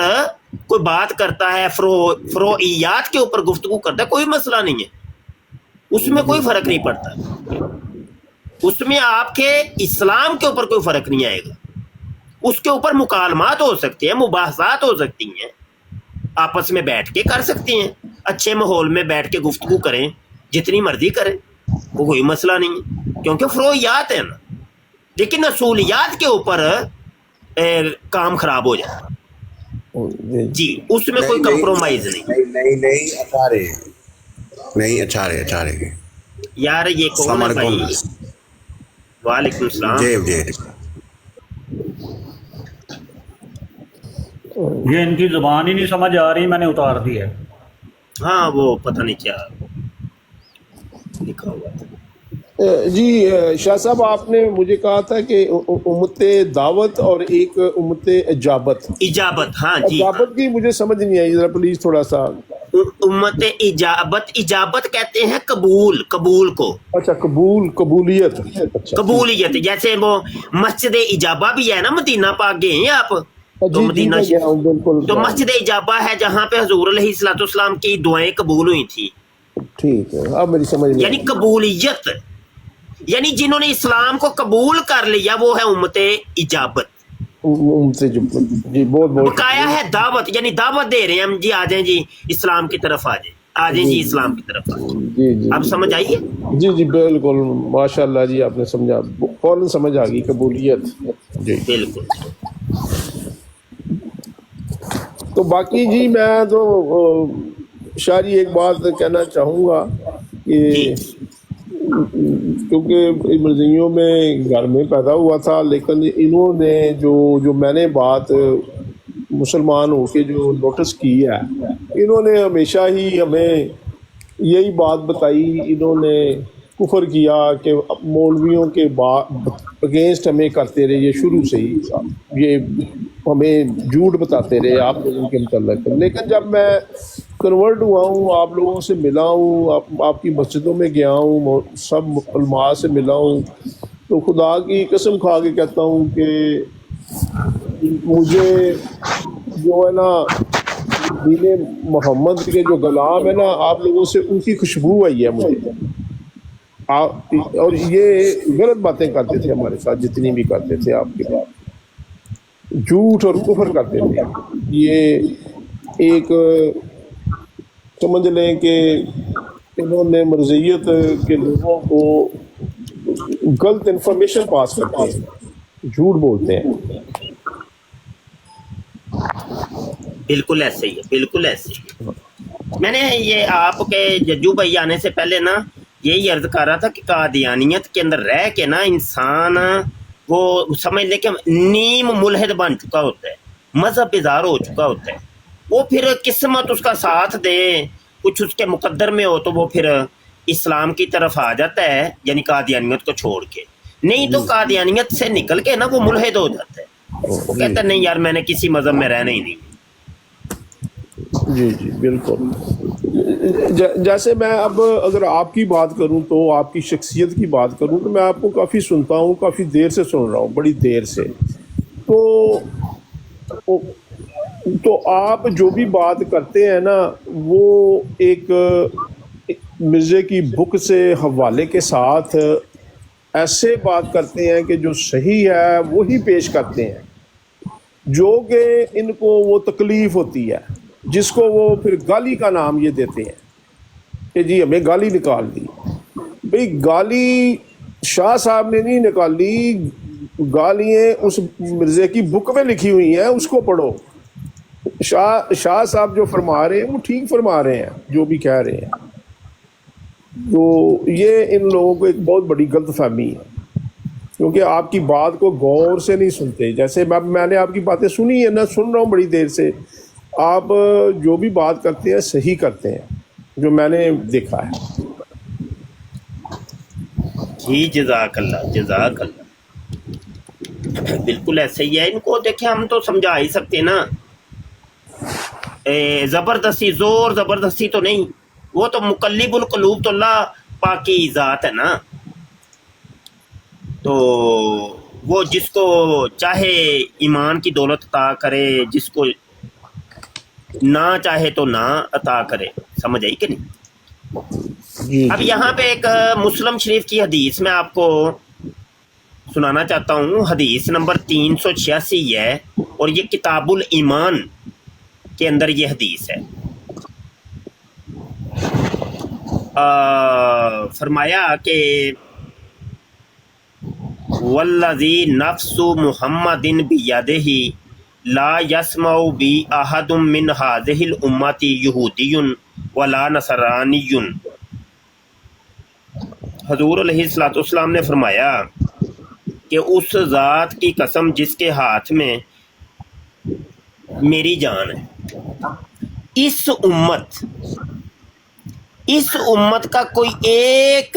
कोई बात करता है, फ्रोइयात के ऊपर गुफ्तगू करता है, कोई मसला नहीं है, उसमें कोई फर्क नहीं पड़ता, उसमें आपके इस्लाम के ऊपर कोई फर्क नहीं आएगा। उसके ऊपर मुकालमात हो सकते हैं, मुबाहसात हो सकती हैं, आपस में बैठ के कर सकती हैं, अच्छे माहौल में बैठ के गुफ्तगू करें, जितनी मर्जी करें, वो कोई मसला नहीं है, क्योंकि फ्रोइयात है ना। लेकिन असूलियात के ऊपर काम खराब हो जाए जी, उसमें कोई कंप्रोमाइज नहीं। अच्छा रहे यार। ये कौन है भाई? वालेकुम सलाम। ये इनकी जुबान ही नहीं समझ आ रही, मैंने उतार दी है। हाँ, वो पता नहीं क्या लिखा हुआ था। जी शाह साहब, आपने मुझे कहा था कि उम्मत दावत और एक उम्मत इजाबत। हाँ जी, इजाबत की मुझे समझ नहीं आई, जरा प्लीज थोड़ा सा। उम्मत इजाबत कहते हैं कबूल को। अच्छा, कबूलियत। अच्छा, कबूलियत, जैसे वो मस्जिद इजाबा भी है ना, मदीना पाक गए हैं आप तो मदीना, तो मस्जिद इजाबा है जहाँ पे हुजूर अलैहिस्सलाम की दुआएं कबूल हुई थी। ठीक है, अब मेरी समझ में। यानी कबूलियत, यानी जिन्होंने इस्लाम को कबूल कर लिया वो है उम्मत इजाबत। जी बहुत बकाया है दावत, यानी दावत दे रहे हैं हम जी, आ जाएं जी इस्लाम की तरफ, आ जाएं जी इस्लाम की तरफ आ जाएं। जी अब समझ आइए। जी बिल्कुल, माशाल्लाह जी, आपने समझा, फौरन समझ आ गई कबूलियत जी, बिल्कुल। तो बाकी जी मैं तो शायरी एक बात कहना चाहूँगा कि क्योंकि मर्जियों में घर में पैदा हुआ था, लेकिन इन्होंने जो मैंने बात मुसलमान होके जो नोटिस की है, इन्होंने हमेशा ही हमें यही बात बताई, इन्होंने कुफर किया कि मौलवियों के अगेंस्ट हमें करते रहे, ये शुरू से ही ये हमें झूठ बताते रहे आप लोगों के मतलब। लेकिन जब मैं कन्वर्ट हुआ हूँ, आप लोगों से मिला हूँ, आपकी मस्जिदों में गया हूँ, सब उलमा से मिला हूँ, तो खुदा की कसम खा के कहता हूँ कि मुझे जो है ना दीन मोहम्मद के जो गुलाम है ना, आप लोगों से उनकी खुशबू आई है मुझे। आप और ये गलत बातें करते थे हमारे साथ, जितनी भी करते थे आपके पास, झूठ और कुफर करते थे। ये एक समझ लें कि इन्होंने मर्जियत के लोगों को गलत इंफॉर्मेशन पास करते हैं, झूठ बोलते हैं। बिल्कुल ऐसे ही है, बिल्कुल ऐसे ही है। मैंने ये आपके जज्जू भाई आने से पहले ना यही अर्ज कर रहा था कि कादियानियत के अंदर रह के ना इंसान वो समझ ले कि नीम मुल्हिद बन चुका होता है, मजहब बेजार हो चुका होता है। वो फिर किस्मत उसका साथ दे, कुछ उसके मुकद्दर में हो तो वो फिर इस्लाम की तरफ आ जाता है, यानी कादियानियत को छोड़ के। नहीं तो कादियानियत से निकल के ना वो मुल्हिद हो जाता है, वो कहता है नहीं यार मैंने किसी मजहब में रहना ही नहीं। जी जी बिल्कुल। जैसे मैं अब अगर आपकी बात करूं तो आपकी शख्सियत की बात करूं तो मैं आपको काफ़ी सुनता हूं, काफ़ी देर से सुन रहा हूं, बड़ी देर से। तो आप जो भी बात करते हैं ना, वो एक मिर्ज़े की बुक से हवाले के साथ ऐसे बात करते हैं कि जो सही है वही पेश करते हैं, जो कि इनको वो तकलीफ़ होती है, जिसको वो फिर गाली का नाम ये देते हैं कि जी हमें गाली निकाल दी। भाई गाली शाह साहब ने नहीं निकाली, गालियाँ उस मिर्ज़े की बुक में लिखी हुई हैं, उसको पढ़ो। शाह साहब जो फरमा रहे हैं वो ठीक फरमा रहे हैं, जो भी कह रहे हैं। तो ये इन लोगों को एक बहुत बड़ी गलतफहमी है, क्योंकि आपकी बात को गौर से नहीं सुनते। जैसे मैंने आपकी बातें सुनी है ना, सुन रहा हूँ बड़ी देर से। आप जो भी बात करते हैं सही करते हैं, जो मैंने देखा है। जी जज़ाकल्लाह जज़ाकल्लाह, बिल्कुल ऐसे ही है। इनको देखे हम तो समझा ही सकते ना, ज़बरदस्ती ज़ोर ज़बरदस्ती तो नहीं, वो तो मुकल्लिबुल क़ुलूब तो अल्लाह पाक की ज़ात है ना। तो वो जिसको चाहे ईमान की दौलत अता करे, जिसको ना चाहे तो ना अता करे। समझ आई कि नहीं? अब यहाँ पे एक मुस्लिम शरीफ की हदीस मैं आपको सुनाना चाहता हूँ। हदीस नंबर 386 है और ये किताबुल ईमान के अंदर ये हदीस है। फरमाया कि वल्लज़ी नफ्सु मुहम्मदिन बियदिही ला यस्मउ बी अहदुम मिन हाज़िहिल उम्मती यहूदियुन वला नसरानियुन। हजूर अलैहिस्सलातु वस्सलाम ने फरमाया कि उस ज़ात की कसम जिसके हाथ में मेरी जान है, इस उम्मत का कोई एक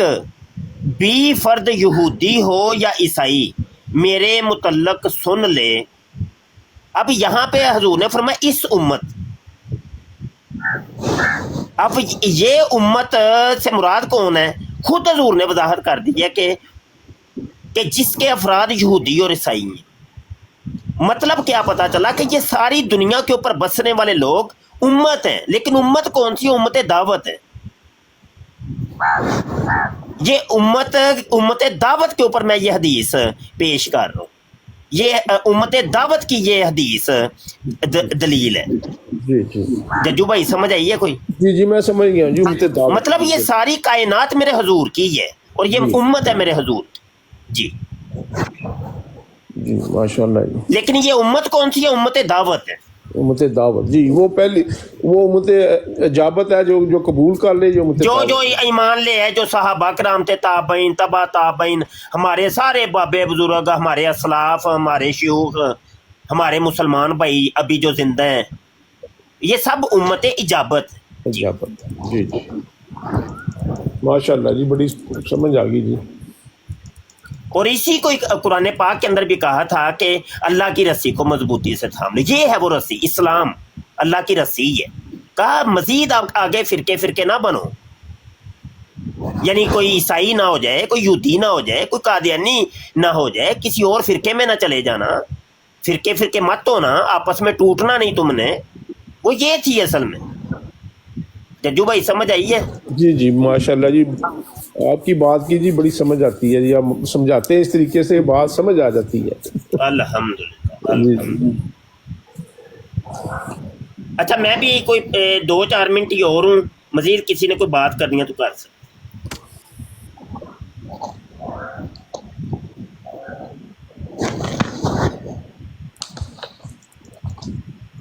भी फर्द यहूदी हो या ईसाई मेरे मुतल्लक सुन ले। अब यहाँ पे हजूर ने फरमाया इस उम्मत, अब ये उम्मत से मुराद कौन है? खुद हजूर ने वजाहत कर दी है कि जिसके अफराद यहूदी और ईसाई हैं। मतलब क्या पता चला कि ये सारी दुनिया के ऊपर बसने वाले लोग उम्मत हैं, लेकिन उम्मत कौन सी? उम्मत दावत है। ये उम्मत दावत के ऊपर मैं ये हदीस पेश कर रहा हूँ। ये उम्मत दावत की ये हदीस दलील है। जी जी जज्जू भाई समझ आई है कोई? जी जी मैं समझ गया जी। उम्मत दावत मतलब ये सारी कायनात मेरे हजूर की है और ये उम्मत है मेरे हजूर जी। जी माशाल्लाह। लेकिन ये उम्मत कौन सी है? उम्मत दावत है। उम्मत दावत जी, वो पहली वो उम्मत इजाबत है जो कबूल कर ले, जो उम्मत जो ईमान ले है, जो सहाबा कराम थे, ताबईन, तबा ताबईन, हमारे सारे बाबे बुजुर्ग, हमारे असलाफ, हमारे शयूख, हमारे मुसलमान भाई अभी जो जिंदा हैं, ये सब उम्मत इजाबत है। इजाबत। जी जी, माशाल्लाह जी, बड़ी समझ आ गई जी। और इसी को कुरान पाक के अंदर भी कहा था कि अल्लाह की रस्सी को मजबूती से थाम लो। ये है वो रस्सी, इस्लाम अल्लाह की रस्सी है। कहा मजीद आप आगे फिरके फिरके ना बनो, यानी कोई ईसाई ना हो जाए, कोई यहूदी ना हो जाए, कोई कादियानी ना हो जाए, किसी और फिरके में ना चले जाना, फिरके फिरके मत होना, आपस में टूटना नहीं तुमने। वो ये थी असल में। जज्जू भाई समझ आई है? जी जी, माशाल्लाह जी, आपकी बात की जी बड़ी समझ आती है जी, आप समझाते हैं इस तरीके से, बात समझ आ जाती है। अल्हम्दुलिल्लाह, जी अल्हम्दुलिल्लाह। अच्छा, मैं भी कोई 2-4 मिनट ही और हूँ, मजीद किसी ने कोई बात करनी है तो कर सकते।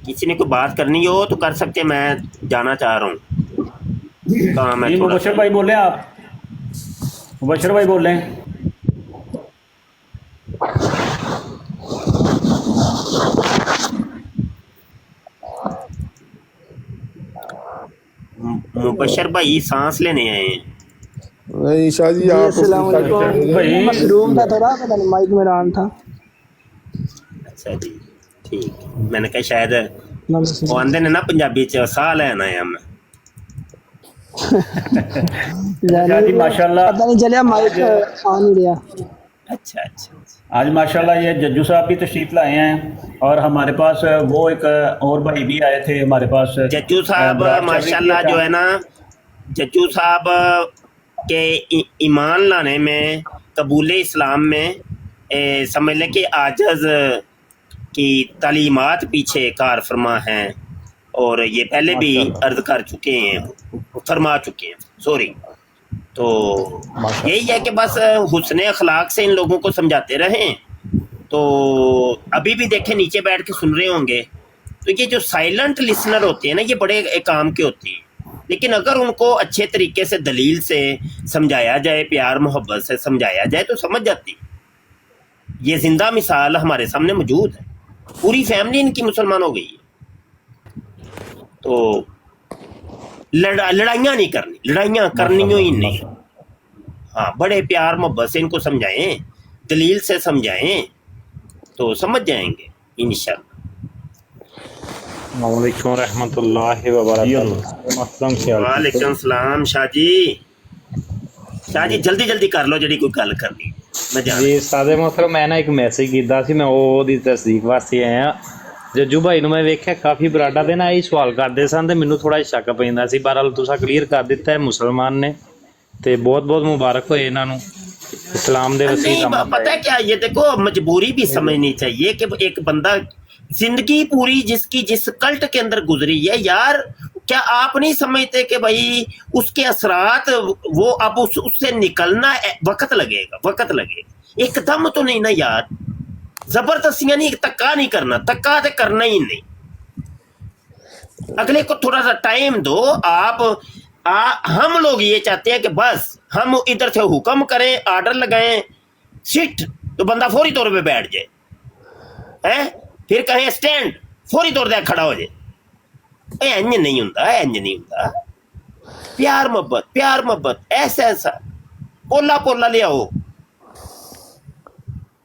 किसी ने कोई बात करनी हो तो कर सकते हैं, मैं जाना चाह रहा हूँ, काम है जी थोड़ा मुबशर सा। भाई बोले, आप मुबशर भाई बोल रहे हैं? मुबशर भाई सांस लेने आए हैं। नहीं शाह जी, आप भाई मशरूम था थोड़ा, पता नहीं माइक में ऑन था। अच्छा जी, ठीक। मैंने कहा शायद वो आंदे ने ना पंजाबी च साह लेना है मैं। जी माशाल्लाह, पता नहीं चलिया माइक ऑन ही रहा। अच्छा अच्छा, आज माशाल्लाह ये जज्जू साहब भी तशरीफ लाए हैं, और हमारे पास वो एक और भाई भी आए थे हमारे पास, जज्जू साहब माशाल्लाह जो है ना, जज्जू साहब के ईमान लाने में, कबूल इस्लाम में समझ लें कि आजज की तालीमात पीछे कार फरमा हैं, और ये पहले भी अर्ज कर चुके हैं, फरमा चुके हैं, सॉरी। तो यही है कि बस हुस्न अखलाक से इन लोगों को समझाते रहें। तो अभी भी देखें, नीचे बैठ के सुन रहे होंगे, तो ये जो साइलेंट लिसनर होते हैं ना, ये बड़े काम के होते हैं, लेकिन अगर उनको अच्छे तरीके से दलील से समझाया जाए, प्यार मोहब्बत से समझाया जाए, तो समझ जाती। ये जिंदा मिसाल हमारे सामने मौजूद है, पूरी फैमिली इनकी मुसलमान हो गई है। तो लड़ाइयाँ नहीं करनी, लड़ाइयाँ करनी ही नहीं। हाँ, बड़े प्यार मोहब्बत से इनको समझाएं, दलील से समझाएं, तो समझ जाएंगे इंशाअल्लाह। वालेकुम रहमतुल्लाहि व बरकातहू। वालेकुम सलाम शाह जी। शाह जी जल्दी जल्दी कर लो, जड़ी कोई गल करनी मैं जा जी सादे मोहतरम, मैं ना एक मैसेज कीता सी, मैं ਉਹਦੀ ਤਸਦੀਕ ਵਾਸਤੇ ਆਇਆ। ਜੱਜੂ ਭਾਈ ਨੂੰ ਮੈਂ ਵੇਖਿਆ ਕਾਫੀ ਬਰਾਡਾ ਦੇ ਨਾ ਇਹ ਸਵਾਲ ਕਰਦੇ ਸਨ, ਤੇ ਮੈਨੂੰ ਥੋੜਾ ਸ਼ੱਕ ਪੈਂਦਾ ਸੀ। ਬਹਰਹਾਲ ਤੁਸੀਂ ਕਲੀਅਰ ਕਰ ਦਿੱਤਾ ਹੈ, ਮੁਸਲਮਾਨ ਨੇ, ਤੇ ਬਹੁਤ ਬਹੁਤ ਮੁਬਾਰਕ ਹੋਏ ਇਹਨਾਂ ਨੂੰ इस्लाम दे वसीले। पता है क्या, ये देखो मजबूरी भी समझनी चाहिए कि एक बंदा जिंदगी पूरी जिसकी जिस कल्ट के अंदर गुजरी है, यार क्या आप नहीं समझते कि भाई उसके असरात वो अब उससे निकलना वक्त लगेगा, वक्त लगेगा, एकदम तो नहीं ना यार। जबरदस्तियां नहीं, धक्का नहीं करना, धक्का तो करना ही नहीं। अगले को थोड़ा सा टाइम दो आप। हम लोग ये चाहते हैं कि बस हम इधर से हुक्म करें, आर्डर लगाएं, सिट, तो बंदा फौरी तौर पे बैठ जाए, हैं, फिर कहें स्टैंड, फौरी तौर पे खड़ा हो जाए। इंज नहीं होता, इंज नहीं होता। प्यार मोहब्बत, प्यार मोहब्बत, ऐसा ऐसा पोला पोला ले आओ।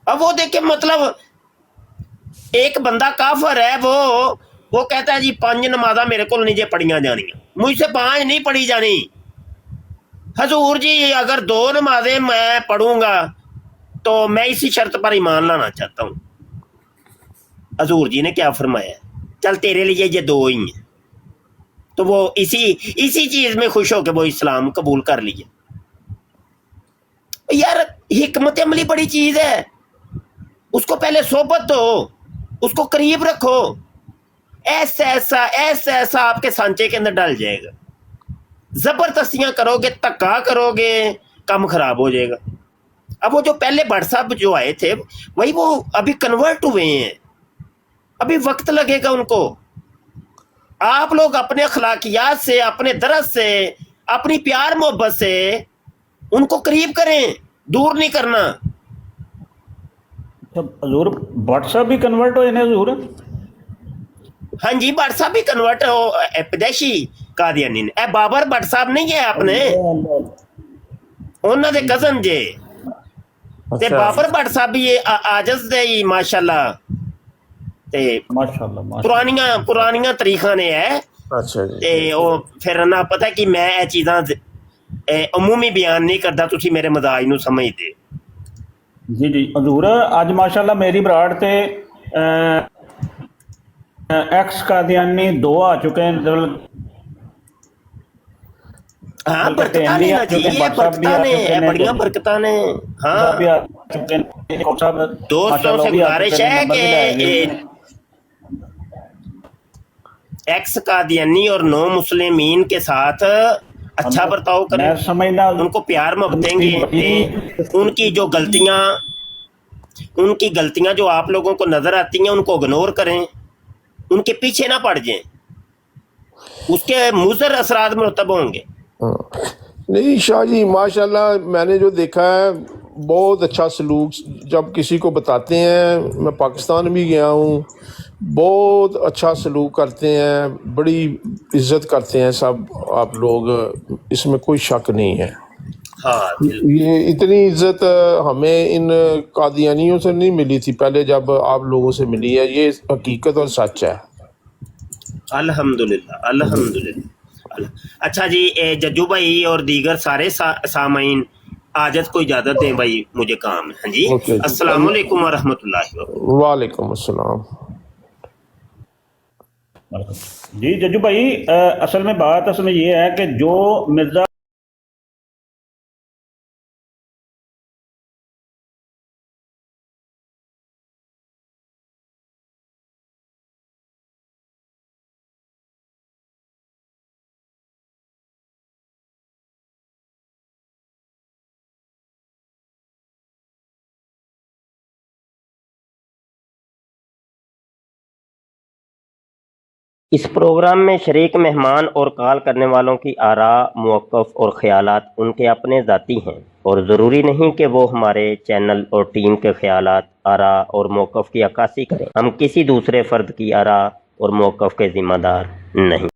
अब वो देखे, मतलब एक बंदा काफर है, वो कहता है जी 5 नमाजा मेरे को नहीं जे पढ़िया जानियां, मुझसे 5 नहीं पढ़ी जानी। हजूर जी अगर 2 नमाजें मैं पढ़ूंगा तो मैं इसी शर्त पर ईमान लाना चाहता हूँ। हजूर जी ने क्या फरमाया, चल तेरे लिए ये 2 ही हैं। तो वो इसी चीज में खुश होकर वो इस्लाम कबूल कर लिया। यार हिकमत अमली बड़ी चीज है, उसको पहले सोबत दो, उसको करीब रखो, ऐसा ऐसा आपके सांचे के अंदर डाल जाएगा। जबरदस्तियां करोगे, धक्का करोगे, काम खराब हो जाएगा। अब वो जो पहले भट्ट साहब जो आए थे, वही वो अभी कन्वर्ट हुए हैं, अभी वक्त लगेगा उनको। आप लोग अपने अखलाकियात से, अपने दरस से, अपनी प्यार मोहब्बत से उनको करीब करें, दूर नहीं करना। हजूर व्हाट्सएप भी कन्वर्ट होए ने हजूर? हाँ जी, भट्ट साहब भी कन्वर्ट हो पैदाइशी कादियानी ने। ए बाबर भट्ट साहब नहीं है अपने, ਉਹਨਾਂ ਦੇ ਕਜ਼ਨ ਜੇ ਤੇ ਬਾਬਰ ਭੱਟ ਸਾਹਿਬ ਵੀ ਇਹ ਆਜਜ਼ ਦੇ ਹੀ ਮਾਸ਼ਾਅੱਲਾ ਤੇ ਮਾਸ਼ਾਅੱਲਾ ਪੁਰਾਣੀਆਂ ਤਰੀਖਾਂ ਨੇ ਹੈ। ਅੱਛਾ ਜੀ। ਤੇ ਉਹ ਫਿਰ ਨਾ ਪਤਾ ਕਿ ਮੈਂ ਇਹ ਚੀਜ਼ਾਂ ਅਮੂਮੀ ਬਿਆਨ ਨਹੀਂ ਕਰਦਾ, ਤੁਸੀਂ ਮੇਰੇ ਮਜ਼ਾਜ ਨੂੰ ਸਮਝਦੇ। ਜੀ ਜੀ ਹਜ਼ੂਰ, ਅੱਜ ਮਾਸ਼ਾਅੱਲਾ ਮੇਰੀ ਬਰਾੜ ਤੇ ਐਕਸ ਕਾਦੀਆਨੀ 2 ਆ ਚੁੱਕੇ हैं। हाँ, बरकतां ने ना जी, ये बरकतां ने, ये बड़ियां बरकतां ने। हाँ, दोस्तों से गुजारिश है कि एक्स कादियानी और नो मुस्लिमीन के साथ अच्छा बर्ताव करें, उनको प्यार मोहब्बत देंगे। उनकी गलतियां जो आप लोगों को नजर आती हैं उनको इग्नोर करें, उनके पीछे ना पड़ जाएं, उसके मुज़र असरात मुरतब होंगे। नहीं शाह जी, माशाल्लाह मैंने जो देखा है बहुत अच्छा सलूक, जब किसी को बताते हैं, मैं पाकिस्तान भी गया हूँ, बहुत अच्छा सलूक करते हैं, बड़ी इज्जत करते हैं सब आप लोग, इसमें कोई शक नहीं है। हाँ, ये इतनी इज्जत हमें इन कादियानियों से नहीं मिली थी पहले, जब आप लोगों से मिली है, ये हकीकत और सच है। अल्हम्दुलिल्लाह, अल्हम्दुलिल्लाह। अच्छा जी, जज्जू भाई और दीगर सारे सामाइन आजत को इजाजत दें भाई, मुझे काम है। हाँ जी, अस्सलाम वालेकुम वरहमतुल्लाहि वबरकातुहू। वालेकुम अस्सलाम। जी जज्जू भाई, असल में बात ये है कि जो मिर्जा इस प्रोग्राम में शरीक मेहमान और कॉल करने वालों की आरा, मौक़िफ़ और ख़यालात उनके अपने ज़ाती हैं और ज़रूरी नहीं कि वो हमारे चैनल और टीम के ख़यालात, आरा और मौक़िफ़ की अक्कासी करें। हम किसी दूसरे फ़र्द की आरा और मौक़िफ़ के ज़िम्मेदार नहीं।